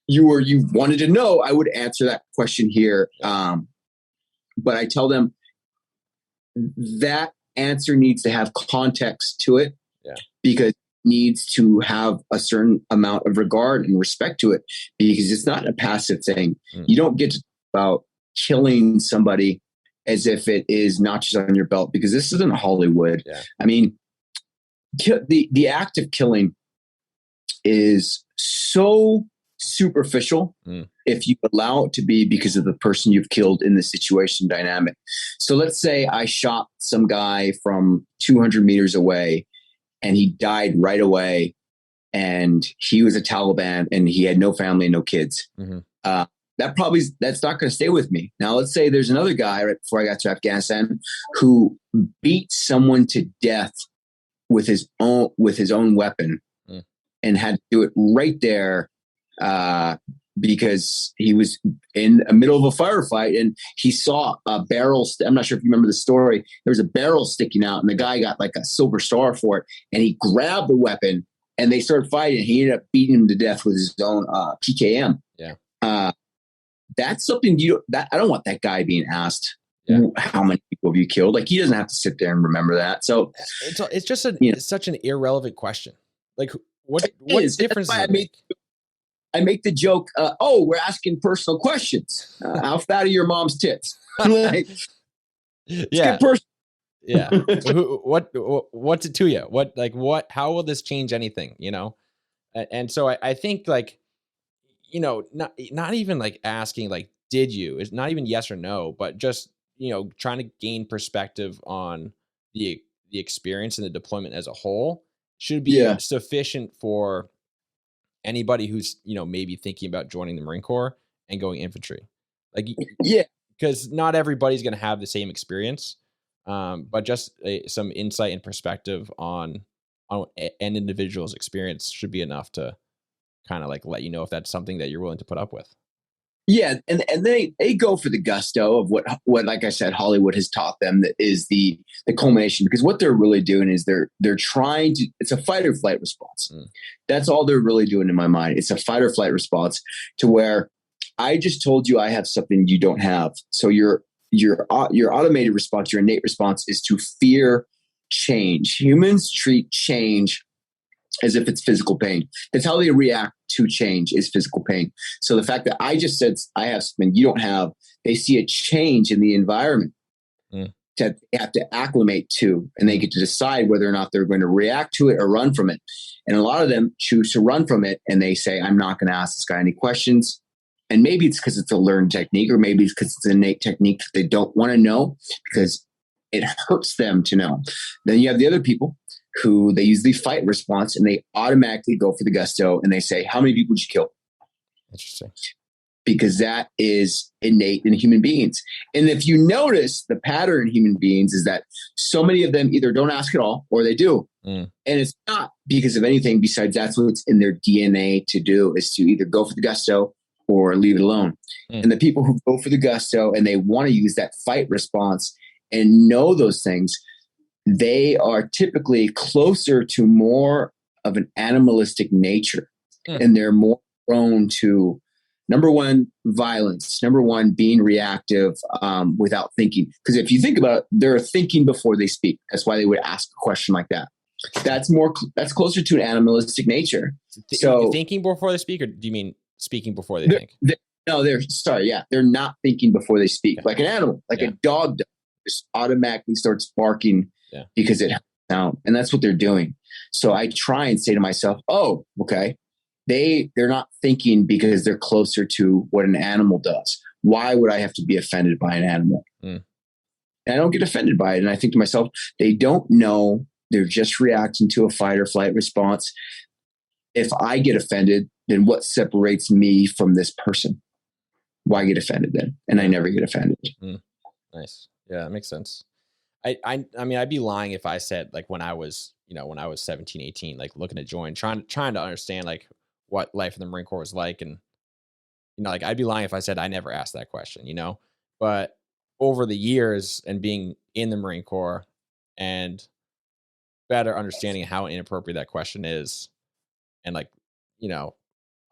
you wanted to know, I would answer that question here. But I tell them that answer needs to have context to it, because it needs to have a certain amount of regard and respect to it, because it's not a passive thing. You don't get to talk about killing somebody as if it is notches on your belt, because this isn't Hollywood. I mean, the act of killing is so superficial if you allow it to be because of the person you've killed in the situation dynamic. So let's say I shot some guy from 200 meters away and he died right away, and he was a Taliban and he had no family and no kids. That's not going to stay with me. Now, let's say there's another guy right before I got to Afghanistan who beat someone to death with his own weapon and had to do it right there because he was in the middle of a firefight and he saw a barrel. I'm not sure if you remember the story. There was a barrel sticking out and the guy got like a silver star for it, and he grabbed the weapon and they started fighting. He ended up beating him to death with his own PKM. Yeah. That's something I don't want that guy being asked. Yeah. How many people have you killed? Like, he doesn't have to sit there and remember that. So it's just it's such an irrelevant question. Like, what difference does it make? I make the joke, we're asking personal questions. How fat are your mom's tits? Like, yeah. Yeah. What's it to you? How will this change anything? And so I think, like, not even like asking, like, did you? It's not even yes or no, but just, trying to gain perspective on the experience and the deployment as a whole should be sufficient for anybody who's, maybe thinking about joining the Marine Corps and going infantry. Like, because not everybody's going to have the same experience, but just some insight and perspective on an individual's experience should be enough to kind of like let you know if that's something that you're willing to put up with. Yeah, and they go for the gusto of what like I said, Hollywood has taught them, that is the culmination, because what they're really doing is they're trying to, it's a fight or flight response. That's all they're really doing in my mind. It's a fight or flight response to where I just told you I have something you don't have. So your automated response, your innate response, is to fear change. Humans treat change as if it's physical pain. That's how they react to change, is physical pain. So the fact that I just said I have something you don't have, they see a change in the environment that they have to acclimate to, and they get to decide whether or not they're going to react to it or run from it. And a lot of them choose to run from it, and they say, I'm not going to ask this guy any questions. And maybe it's because it's a learned technique, or maybe it's because it's an innate technique that they don't want to know because it hurts them to know. Then you have the other people who they use the fight response, and they automatically go for the gusto, and they say, how many people did you kill? Interesting. Because that is innate in human beings. And if you notice, the pattern in human beings is that so many of them either don't ask at all or they do. And it's not because of anything besides that's what's in their DNA to do, is to either go for the gusto or leave it alone. And the people who go for the gusto and they want to use that fight response and know those things, they are typically closer to more of an animalistic nature, and they're more prone to, number one, violence, number one, being reactive without thinking. Because if you think about it, they're thinking before they speak. That's why they would ask a question like that. That's closer to an animalistic nature. So thinking before they speak, or do you mean speaking before they think? They're not thinking before they speak, like an animal, like a dog does, just automatically starts barking because it has sound, and that's what they're doing. So I try and say to myself, oh, okay, they're not thinking because they're closer to what an animal does. Why would I have to be offended by an animal? And I don't get offended by it. And I think to myself, they don't know. They're just reacting to a fight or flight response. If I get offended, then what separates me from this person? Why get offended then? And I never get offended. Nice. Yeah, that makes sense. I mean, I'd be lying if I said, like, when I was 17, 18, like looking to join, trying to understand like what life in the Marine Corps was like. And, like, I'd be lying if I said I never asked that question, but over the years and being in the Marine Corps and better understanding how inappropriate that question is, and like,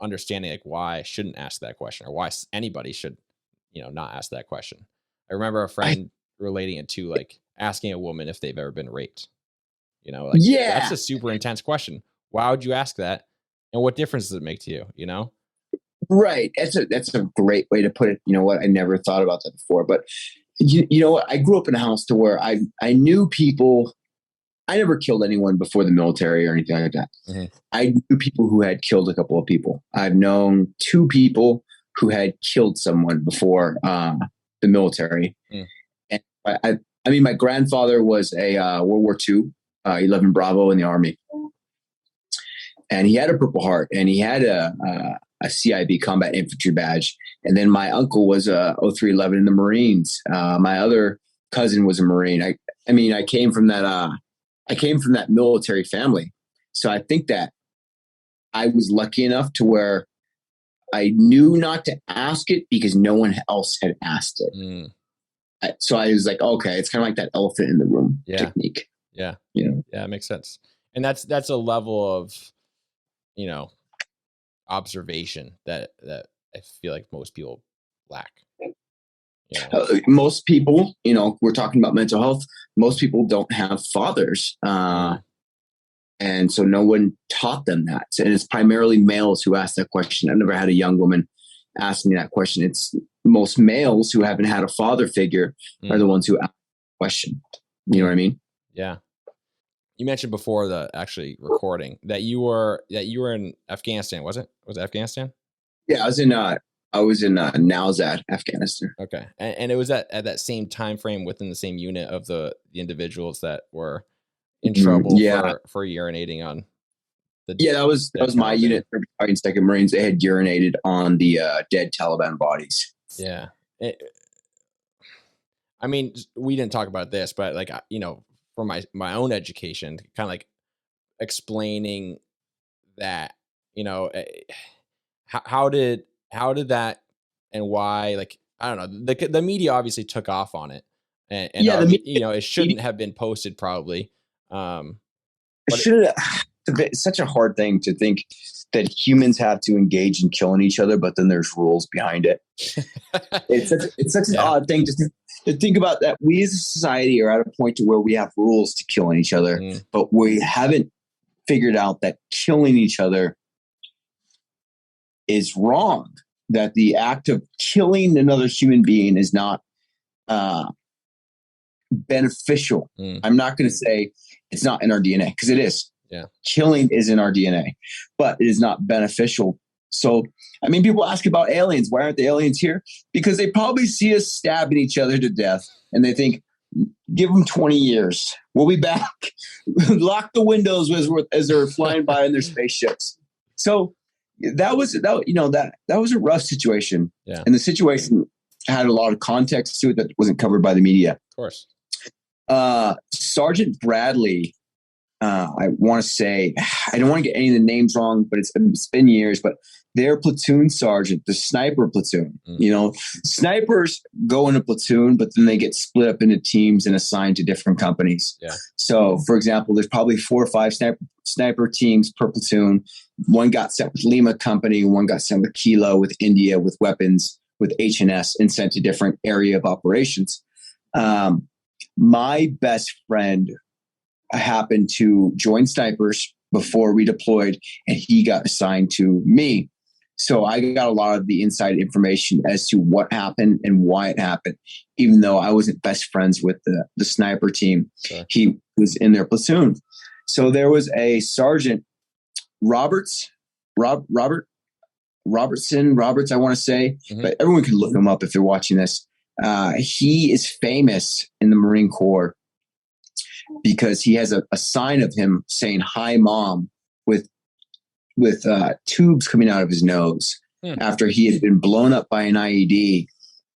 understanding like why I shouldn't ask that question, or why anybody should, not ask that question. I remember a friend relating it to like asking a woman if they've ever been raped. That's a super intense question. Why would you ask that? And what difference does it make to you? Right. That's a great way to put it. You know what? I never thought about that before, but you know what? I grew up in a house to where I knew people I never killed anyone before the military or anything like that. Mm-hmm. I knew people who had killed a couple of people. I've known 2 people who had killed someone before the military. Mm. And I mean, my grandfather was a World War II, 11 Bravo in the Army. And he had a Purple Heart, and he had a CIB combat infantry badge. And then my uncle was a 0311 in the Marines. My other cousin was a Marine. I mean, I came from that military family. So I think that I was lucky enough to where I knew not to ask it because no one else had asked it. Mm. So I was like, okay, it's kind of like that elephant in the room technique. Yeah. You know? Yeah, it makes sense. And that's a level of, you know, observation that I feel like most people lack. You know? Most people, you know, we're talking about mental health. Most people don't have fathers. And so no one taught them that. And it's primarily males who ask that question. I've never had a young woman ask me that question. It's most males who haven't had a father figure are the ones who ask the question. You know what I mean? Yeah. You mentioned before the actually recording that you were in Afghanistan, was it? Was it Afghanistan? Yeah, I was in Nowzad, Afghanistan. Okay. And it was at that same time frame within the same unit of the individuals that were in trouble for urinating on the that was my Taliban. unit, 2nd Marines. They had urinated on the dead Taliban bodies. Yeah. I mean, we didn't talk about this, but like, you know, for my own education, kind of like explaining that, you know, how did that and why, like, I don't know, the media obviously took off on it, and you know, it shouldn't have been posted probably. It should have. It's such a hard thing to think that humans have to engage in killing each other, but then there's rules behind it. It's such an odd thing to think about, that we as a society are at a point to where we have rules to killing each other, but we haven't figured out that killing each other is wrong, that the act of killing another human being is not beneficial. I'm not going to say it's not in our DNA, because it is. Yeah. Killing is in our DNA, but it is not beneficial. So, I mean, people ask about aliens. Why aren't the aliens here? Because they probably see us stabbing each other to death, and they think, give them 20 years. We'll be back. Lock the windows as they're flying by in their spaceships. So that was a rough situation. Yeah. And the situation had a lot of context to it that wasn't covered by the media. Of course. Sergeant Bradley, I want to say, I don't want to get any of the names wrong, but it's been years, but their platoon sergeant, the sniper platoon, you know, snipers go in a platoon, but then they get split up into teams and assigned to different companies. Yeah. So for example, there's probably 4 or 5 sniper teams per platoon. One got sent with Lima company. One got sent with Kilo, with India, with weapons, with HNS, and sent to different area of operations. My best friend happened to join snipers before we deployed, and he got assigned to me. So I got a lot of the inside information as to what happened and why it happened, even though I wasn't best friends with the sniper team. Sure. He was in their platoon. So there was a Sergeant Roberts, I want to say, but everyone can look him up if they're watching this. He is famous in the Marine Corps because he has a sign of him saying "Hi, Mom" with tubes coming out of his nose after he had been blown up by an IED,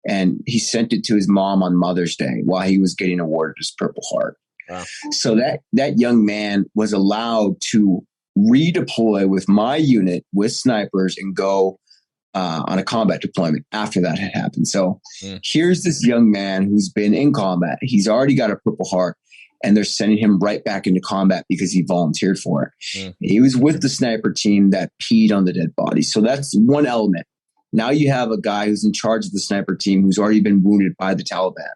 and he sent it to his mom on Mother's Day while he was getting awarded his Purple Heart. Wow. So that young man was allowed to redeploy with my unit with snipers and go on a combat deployment after that had happened. So here's this young man who's been in combat. He's already got a Purple Heart, and they're sending him right back into combat because he volunteered for it. He was with the sniper team that peed on the dead body. So that's one element. Now you have a guy who's in charge of the sniper team who's already been wounded by the Taliban.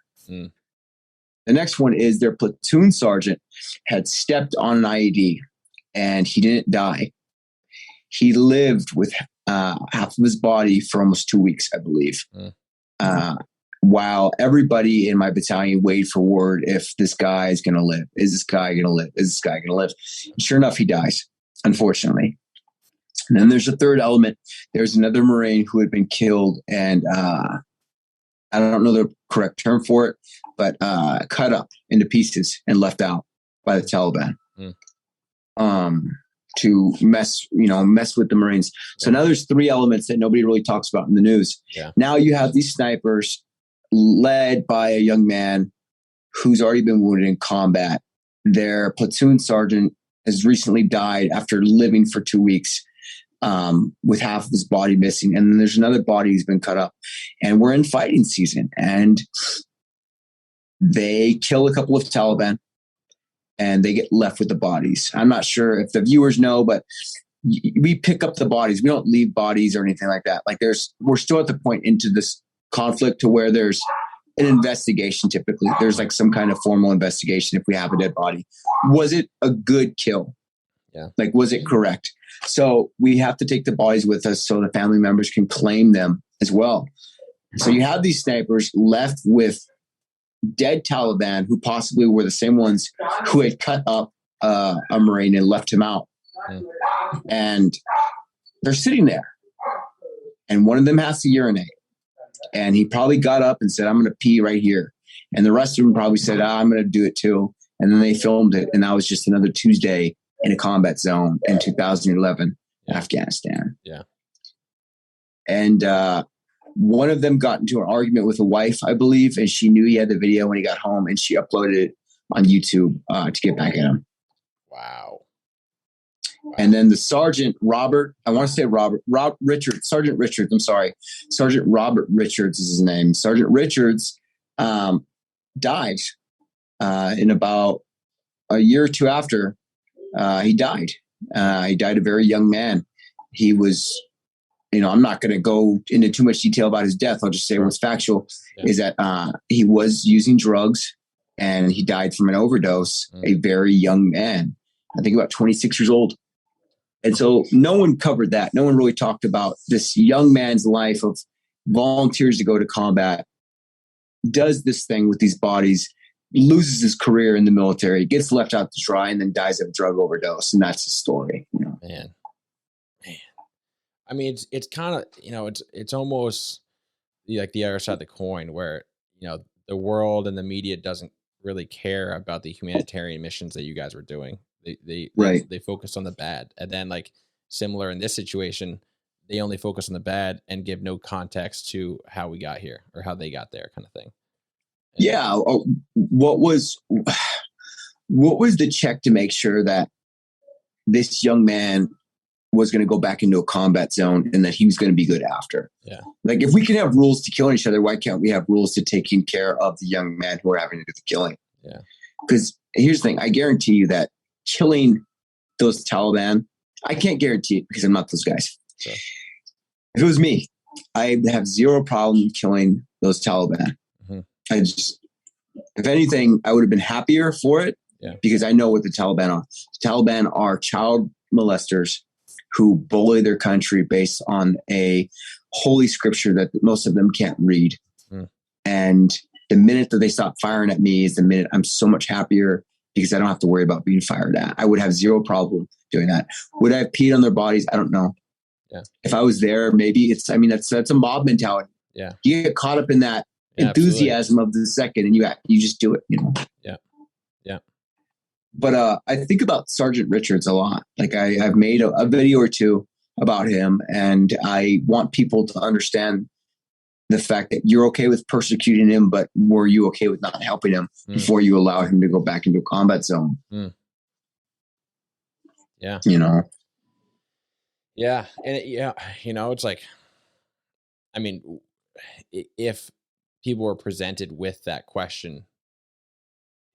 The next one is their platoon sergeant had stepped on an IED, and he didn't die. He lived with half of his body for almost 2 weeks, I believe. while everybody in my battalion waited for word if this guy is going to live. Is this guy going to live? Is this guy going to live? Sure enough, he dies, unfortunately. And then there's a third element. There's another Marine who had been killed, and I don't know the correct term for it, but cut up into pieces and left out by the Taliban to mess with the Marines. So now there's three elements that nobody really talks about in the news. Yeah. Now you have these snipers led by a young man who's already been wounded in combat. Their platoon sergeant has recently died after living for 2 weeks with half of his body missing. And then there's another body who's been cut up. And we're in fighting season. And they kill a couple of Taliban and they get left with the bodies. I'm not sure if the viewers know, but we pick up the bodies. We don't leave bodies or anything like that. Like we're still at the point into this conflict to where there's an investigation. Typically there's like some kind of formal investigation if we have a dead body. Was it a good kill? Yeah. Like, was it correct? So we have to take the bodies with us so the family members can claim them as well. So you have these snipers left with dead Taliban who possibly were the same ones who had cut up a Marine and left him out. And they're sitting there. And one of them has to urinate. And he probably got up and said, I'm going to pee right here. And the rest of them probably said, I'm going to do it too. And then they filmed it. And that was just another Tuesday in a combat zone in 2011 in Afghanistan. Yeah. And one of them got into an argument with a wife, I believe, and she knew he had the video when he got home, and she uploaded it on YouTube to get back at him. Wow. And then the sergeant, Sergeant Robert Richards is his name. Sergeant Richards died in about a year or two after he died. He died a very young man. He was, I'm not going to go into too much detail about his death. I'll just say what's factual is that he was using drugs and he died from an overdose, a very young man, I think about 26 years old. And so no one covered that. No one really talked about this young man's life of volunteers to go to combat, does this thing with these bodies, loses his career in the military, gets left out to dry, and then dies of a drug overdose. And that's the story. Man. I mean, it's kind of, it's almost like the other side of the coin where, the world and the media doesn't really care about the humanitarian missions that you guys were doing. They focus on the bad. And then like similar in this situation, they only focus on the bad and give no context to how we got here or how they got there kind of thing. And yeah. What was the check to make sure that this young man was going to go back into a combat zone and that he was going to be good after? Yeah. Like if we can have rules to killing each other, why can't we have rules to taking care of the young man who are having to do the killing? Yeah. Because here's the thing. I guarantee you that killing those Taliban, I can't guarantee it because I'm not those guys. Sure. If it was me, I'd have zero problem killing those Taliban. Mm-hmm. If anything, I would have been happier for it because I know what the Taliban are. The Taliban are child molesters who bully their country based on a holy scripture that most of them can't read. Mm. And the minute that they stop firing at me is the minute I'm so much happier because I don't have to worry about being fired at. I would have zero problem doing that. Would I have peed on their bodies? I don't know. Yeah. If I was there, maybe that's a mob mentality. Yeah. You get caught up in that enthusiasm of the second and you just do it, Yeah. Yeah. But I think about Sergeant Richards a lot. Like I've made a video or two about him, and I want people to understand the fact that you're okay with persecuting him, but were you okay with not helping him before you allowed him to go back into a combat zone? Mm. Yeah. Yeah. And it's like, I mean, if people were presented with that question,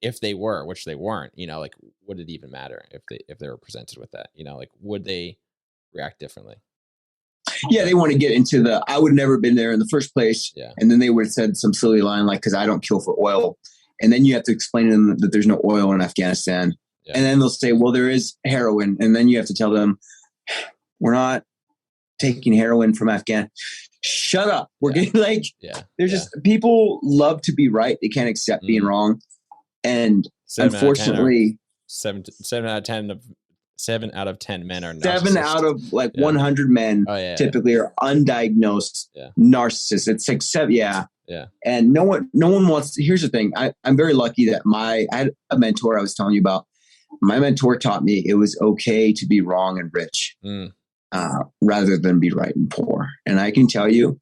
if they were, which they weren't, like, would it even matter if they were presented with that, like, would they react differently? Yeah. They want to get into I would never been there in the first place. Yeah. And then they would have said some silly line, like, cause I don't kill for oil. And then you have to explain to them that there's no oil in Afghanistan. Yeah. And then they'll say, well, there is heroin. And then you have to tell them, we're not taking heroin from Afghanistan. shut up. We're getting like, yeah, there's just people love to be right. They can't accept being wrong. And unfortunately, 7 out of 10 of 7 out of 10 men are narcissists. 7 out of like 100 men typically are undiagnosed narcissists. It's like 7. Yeah. Yeah. And no one wants to, here's the thing. I'm very lucky that I had a mentor I was telling you about. My mentor taught me it was okay to be wrong and rich rather than be right and poor. And I can tell you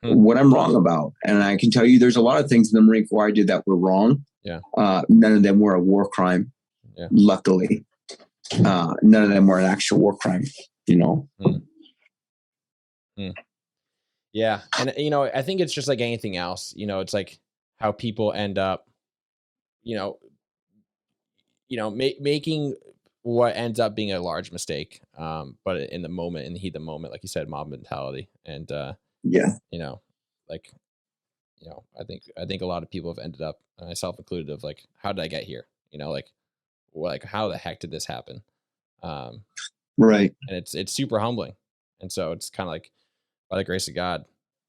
what I'm wrong about. And I can tell you there's a lot of things in the Marine Corps I did that were wrong. Yeah. None of them were a war crime. Yeah. Luckily, none of them were an actual war crime, you know? Yeah. And, you know, I think it's just like anything else, you know, it's like how people end up, making what ends up being a large mistake. But in the moment, in the heat of the moment, like you said, mob mentality. And, I think a lot of people have ended up, myself included, of like, how did I get here? You know, like how the heck did this happen? Right. And it's super humbling. And so it's kind of like, by the grace of God,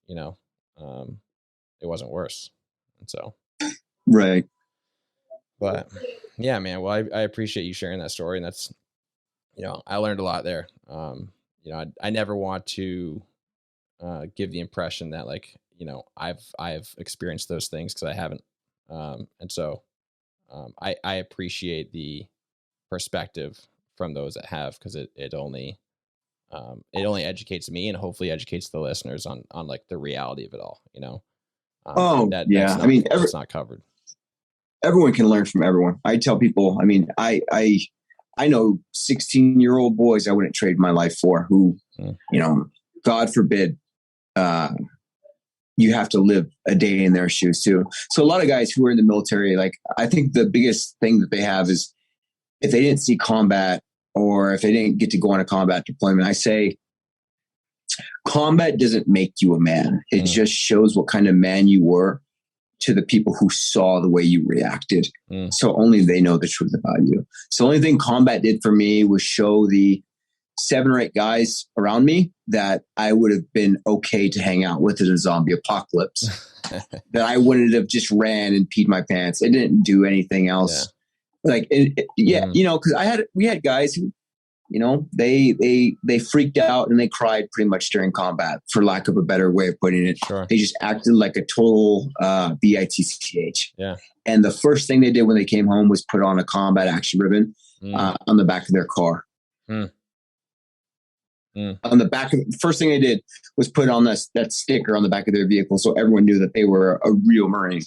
it wasn't worse. And so, right. But yeah, man, well, I appreciate you sharing that story. And that's, I learned a lot there. I never want to give the impression that like, I've experienced those things, because I haven't. And so I appreciate the perspective from those that have, because it only educates me, and hopefully educates the listeners on like the reality of it all, it's not covered. Everyone can learn from everyone. I tell people, I mean, I know 16-year-old boys I wouldn't trade my life for, who, God forbid, you have to live a day in their shoes too. So a lot of guys who are in the military, like, I think the biggest thing that they have is if they didn't see combat, or if they didn't get to go on a combat deployment, I say combat doesn't make you a man. It just shows what kind of man you were to the people who saw the way you reacted. So only they know the truth about you. So the only thing combat did for me was show the 7 or 8 guys around me that I would have been okay to hang out with in a zombie apocalypse, that I wouldn't have just ran and peed my pants. It didn't do anything else. Like, because we had guys who, they freaked out and they cried pretty much during combat, for lack of a better way of putting it. Sure. They just acted like a total bitch. Yeah. And the first thing they did when they came home was put on a combat action ribbon on the back of their car. On the back of, first thing they did was put on that sticker on the back of their vehicle, so everyone knew that they were a real Marine.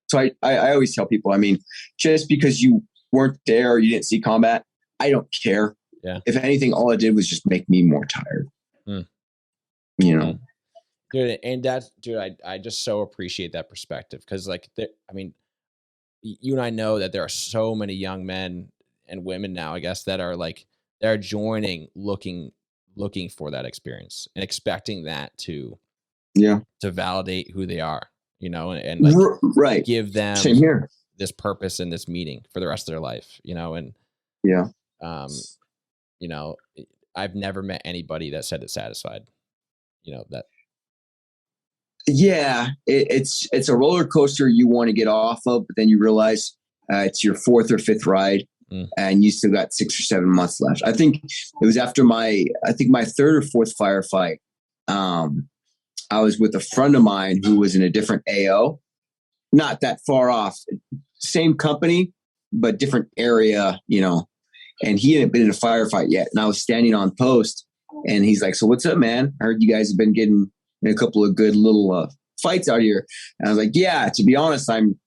So I always tell people, I mean, just because you weren't there or you didn't see combat, I don't care. Yeah. If anything, all it did was just make me more tired. Dude, and that's, dude, I just so appreciate that perspective, because like, you and I know that there are so many young men and women now, I guess, that are like, they're joining, looking for that experience and expecting that to validate who they are, and like give them same here, this purpose and this meaning for the rest of their life, and I've never met anybody that said it satisfied, that. Yeah, it's a roller coaster you want to get off of, but then you realize it's your 4th or 5th ride. And you still got 6 or 7 months left. I think it was after my 3rd or 4th firefight. I was with a friend of mine who was in a different AO, not that far off, same company, but different area, and he hadn't been in a firefight yet. And I was standing on post, and he's like, "So what's up, man? I heard you guys have been getting in a couple of good little fights out here." And I was like, "Yeah, to be honest, I'm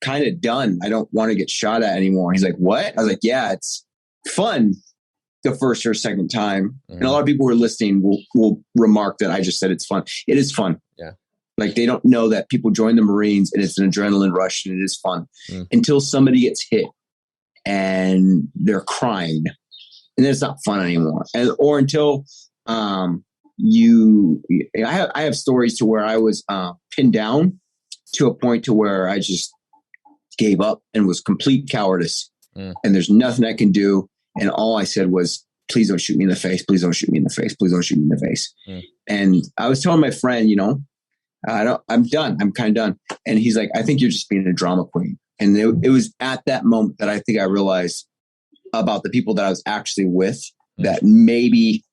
kind of done. I don't want to get shot at anymore." He's like, "What?" I was like, "Yeah, it's fun the first or second time." And a lot of people who are listening will remark that I just said it's fun. It is fun. Yeah. Like, they don't know that people join the Marines and it's an adrenaline rush and it is fun until somebody gets hit and they're crying, and then it's not fun anymore. Or until I have stories to where I was pinned down to a point to where I just gave up and was complete cowardice. And there's nothing I can do. And all I said was, please don't shoot me in the face. Please don't shoot me in the face. Please don't shoot me in the face. And I was telling my friend, I'm done. I'm kind of done. And he's like, I think you're just being a drama queen. And it was at that moment that I think I realized about the people that I was actually with, that maybe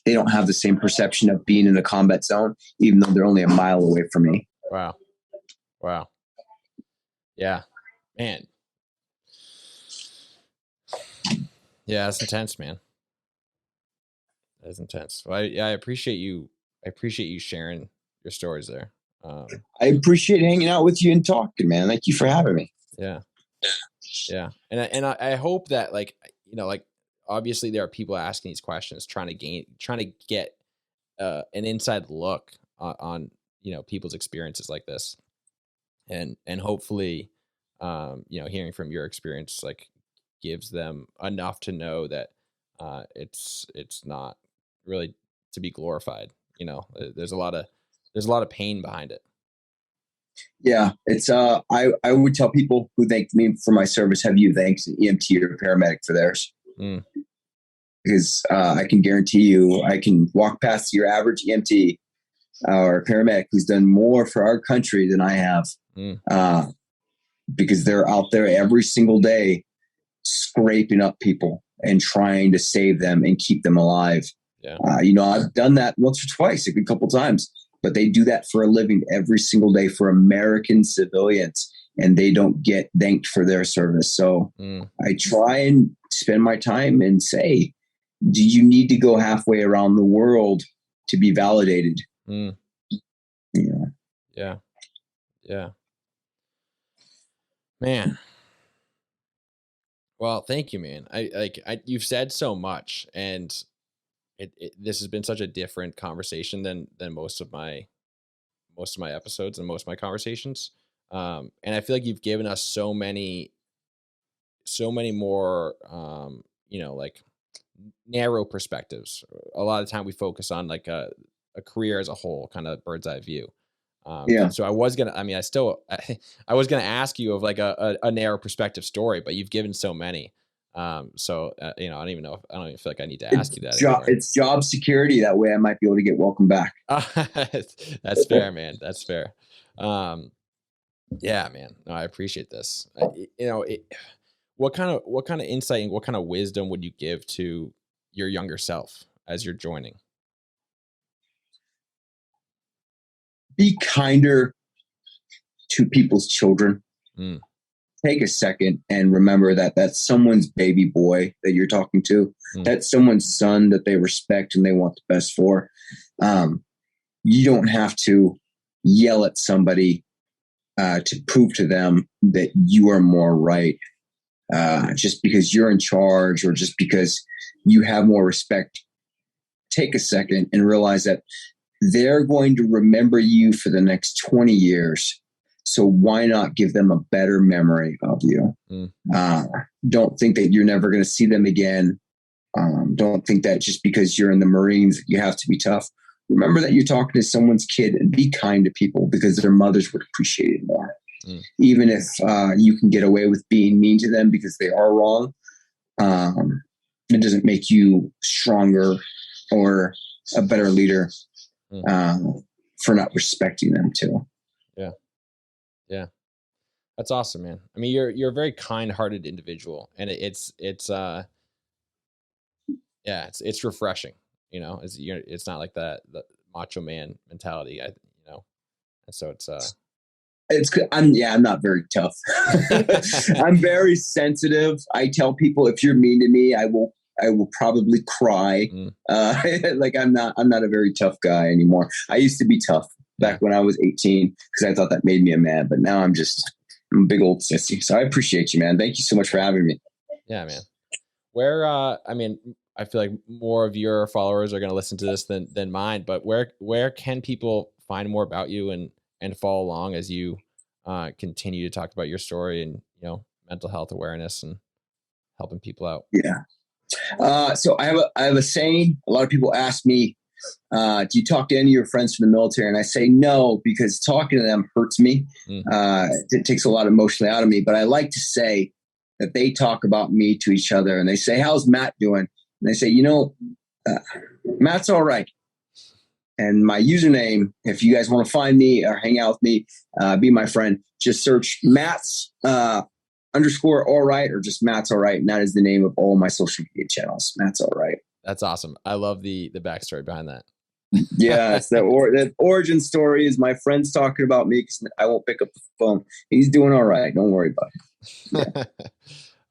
they don't have the same perception of being in a combat zone, even though they're only a mile away from me. Wow. Yeah, man. Yeah, that's intense, man. That's intense. Well, I appreciate you. I appreciate you sharing your stories there. I appreciate hanging out with you and talking, man. Thank you for having me. Yeah. And I hope that, like, obviously there are people asking these questions, trying to get an inside look on people's experiences like this, and hopefully, hearing from your experience, like, gives them enough to know that it's not really to be glorified. There's a lot of pain behind it. Yeah, it's I would tell people who thanked me for my service, have you thanked an EMT or paramedic for theirs. Because I can guarantee you, I can walk past your average EMT or paramedic who's done more for our country than I have, because they're out there every single day scraping up people and trying to save them and keep them alive. Yeah. I've done that once or twice, a good couple times, but they do that for a living every single day for American civilians, and they don't get thanked for their service. So I try and spend my time and say, do you need to go halfway around the world to be validated? Yeah. Man. Well, thank you, man. You've said so much, and this has been such a different conversation than most of my episodes and most of my conversations. And I feel like you've given us so many more, like, narrow perspectives. A lot of the time we focus on like a career as a whole, kind of bird's eye view. So I was gonna ask you of like a narrow perspective story, but you've given so many. I don't even know. I don't even feel like I need to ask you that. It's job security. That way I might be able to get welcome back. That's fair, man. That's fair. Yeah, man. No, I appreciate this. What kind of insight and what kind of wisdom would you give to your younger self as you're joining? Be kinder to people's children. Take a second and remember that that's someone's baby boy that you're talking to. That's someone's son that they respect and they want the best for. You don't have to yell at somebody to prove to them that you are more right, just because you're in charge or just because you have more respect. Take a second and realize that they're going to remember you for the next 20 years. So why not give them a better memory of you? Don't think that you're never going to see them again. Don't think that just because you're in the Marines, you have to be tough. Remember that you're talking to someone's kid, and be kind to people because their mothers would appreciate it more. Even if you can get away with being mean to them because they are wrong, it doesn't make you stronger or a better leader for not respecting them too. Yeah. That's awesome, man. I mean, you're a very kind-hearted individual, and it's refreshing. It's not like the macho man mentality. And so I'm not very tough. I'm very sensitive. I tell people, if you're mean to me, I will probably cry. Like I'm not a very tough guy anymore. I used to be tough back when I was 18 because I thought that made me a man, but now I'm a big old sissy. So I appreciate you, man. Thank you so much for having me. Yeah, man. Where, I feel like more of your followers are going to listen to this than mine, but where can people find more about you and follow along as you continue to talk about your story and, mental health awareness and helping people out? Yeah. So I have a saying. A lot of people ask me, do you talk to any of your friends from the military? And I say no, because talking to them hurts me. It takes a lot emotionally out of me, but I like to say that they talk about me to each other and they say, how's Matt doing? and they say, Matt's all right. And my username, if you guys want to find me or hang out with me, be my friend, just search Matt's _ all right, or just Matt's all right. And that is the name of all my social media channels. Matt's all right. That's awesome. I love the backstory behind that. Yeah, it's that origin story is my friend's talking about me because I won't pick up the phone. He's doing all right. Don't worry about it. Yeah.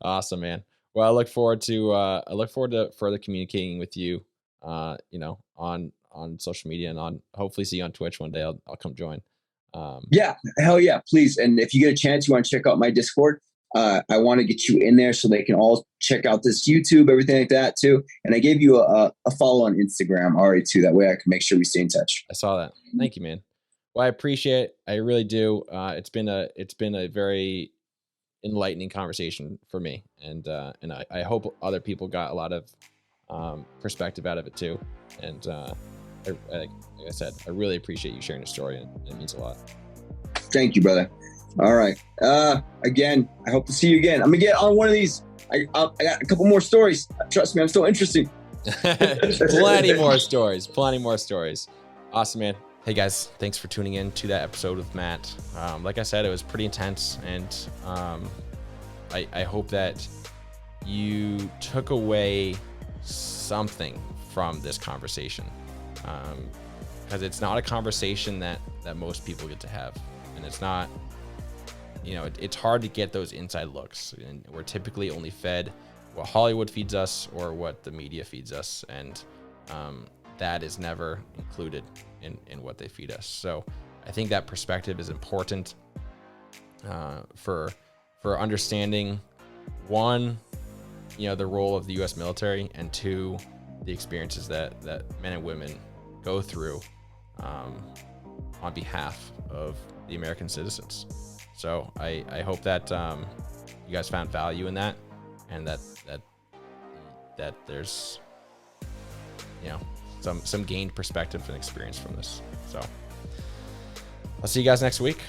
Awesome, man. Well, I look forward to further communicating with you, on social media, and on hopefully see you on Twitch one day. I'll come join. Yeah, hell yeah, please. And if you get a chance, you want to check out my Discord. I want to get you in there so they can all check out this YouTube, everything like that too. And I gave you a follow on Instagram already too. That way I can make sure we stay in touch. I saw that. Thank you, man. Well, I appreciate it. I really do. It's been a very enlightening conversation for me, and I hope other people got a lot of perspective out of it too. And like I said, I really appreciate you sharing your story, and it means a lot. Thank you, brother. All right. Again, I hope to see you again. I'm gonna get on one of these. I got a couple more stories. Trust me, I'm still interesting. Plenty more stories. Awesome, man. Hey guys, thanks for tuning in to that episode with Matt. Like I said, it was pretty intense, and I hope that you took away something from this conversation, because it's not a conversation that most people get to have, and it's not, it's hard to get those inside looks, and we're typically only fed what Hollywood feeds us or what the media feeds us, and that is never included in what they feed us. So I think that perspective is important for understanding, one, the role of the U.S. military, and two, the experiences that men and women go through on behalf of the American citizens. So I hope that you guys found value in that, and that there's some gained perspective and experience from this. So I'll see you guys next week.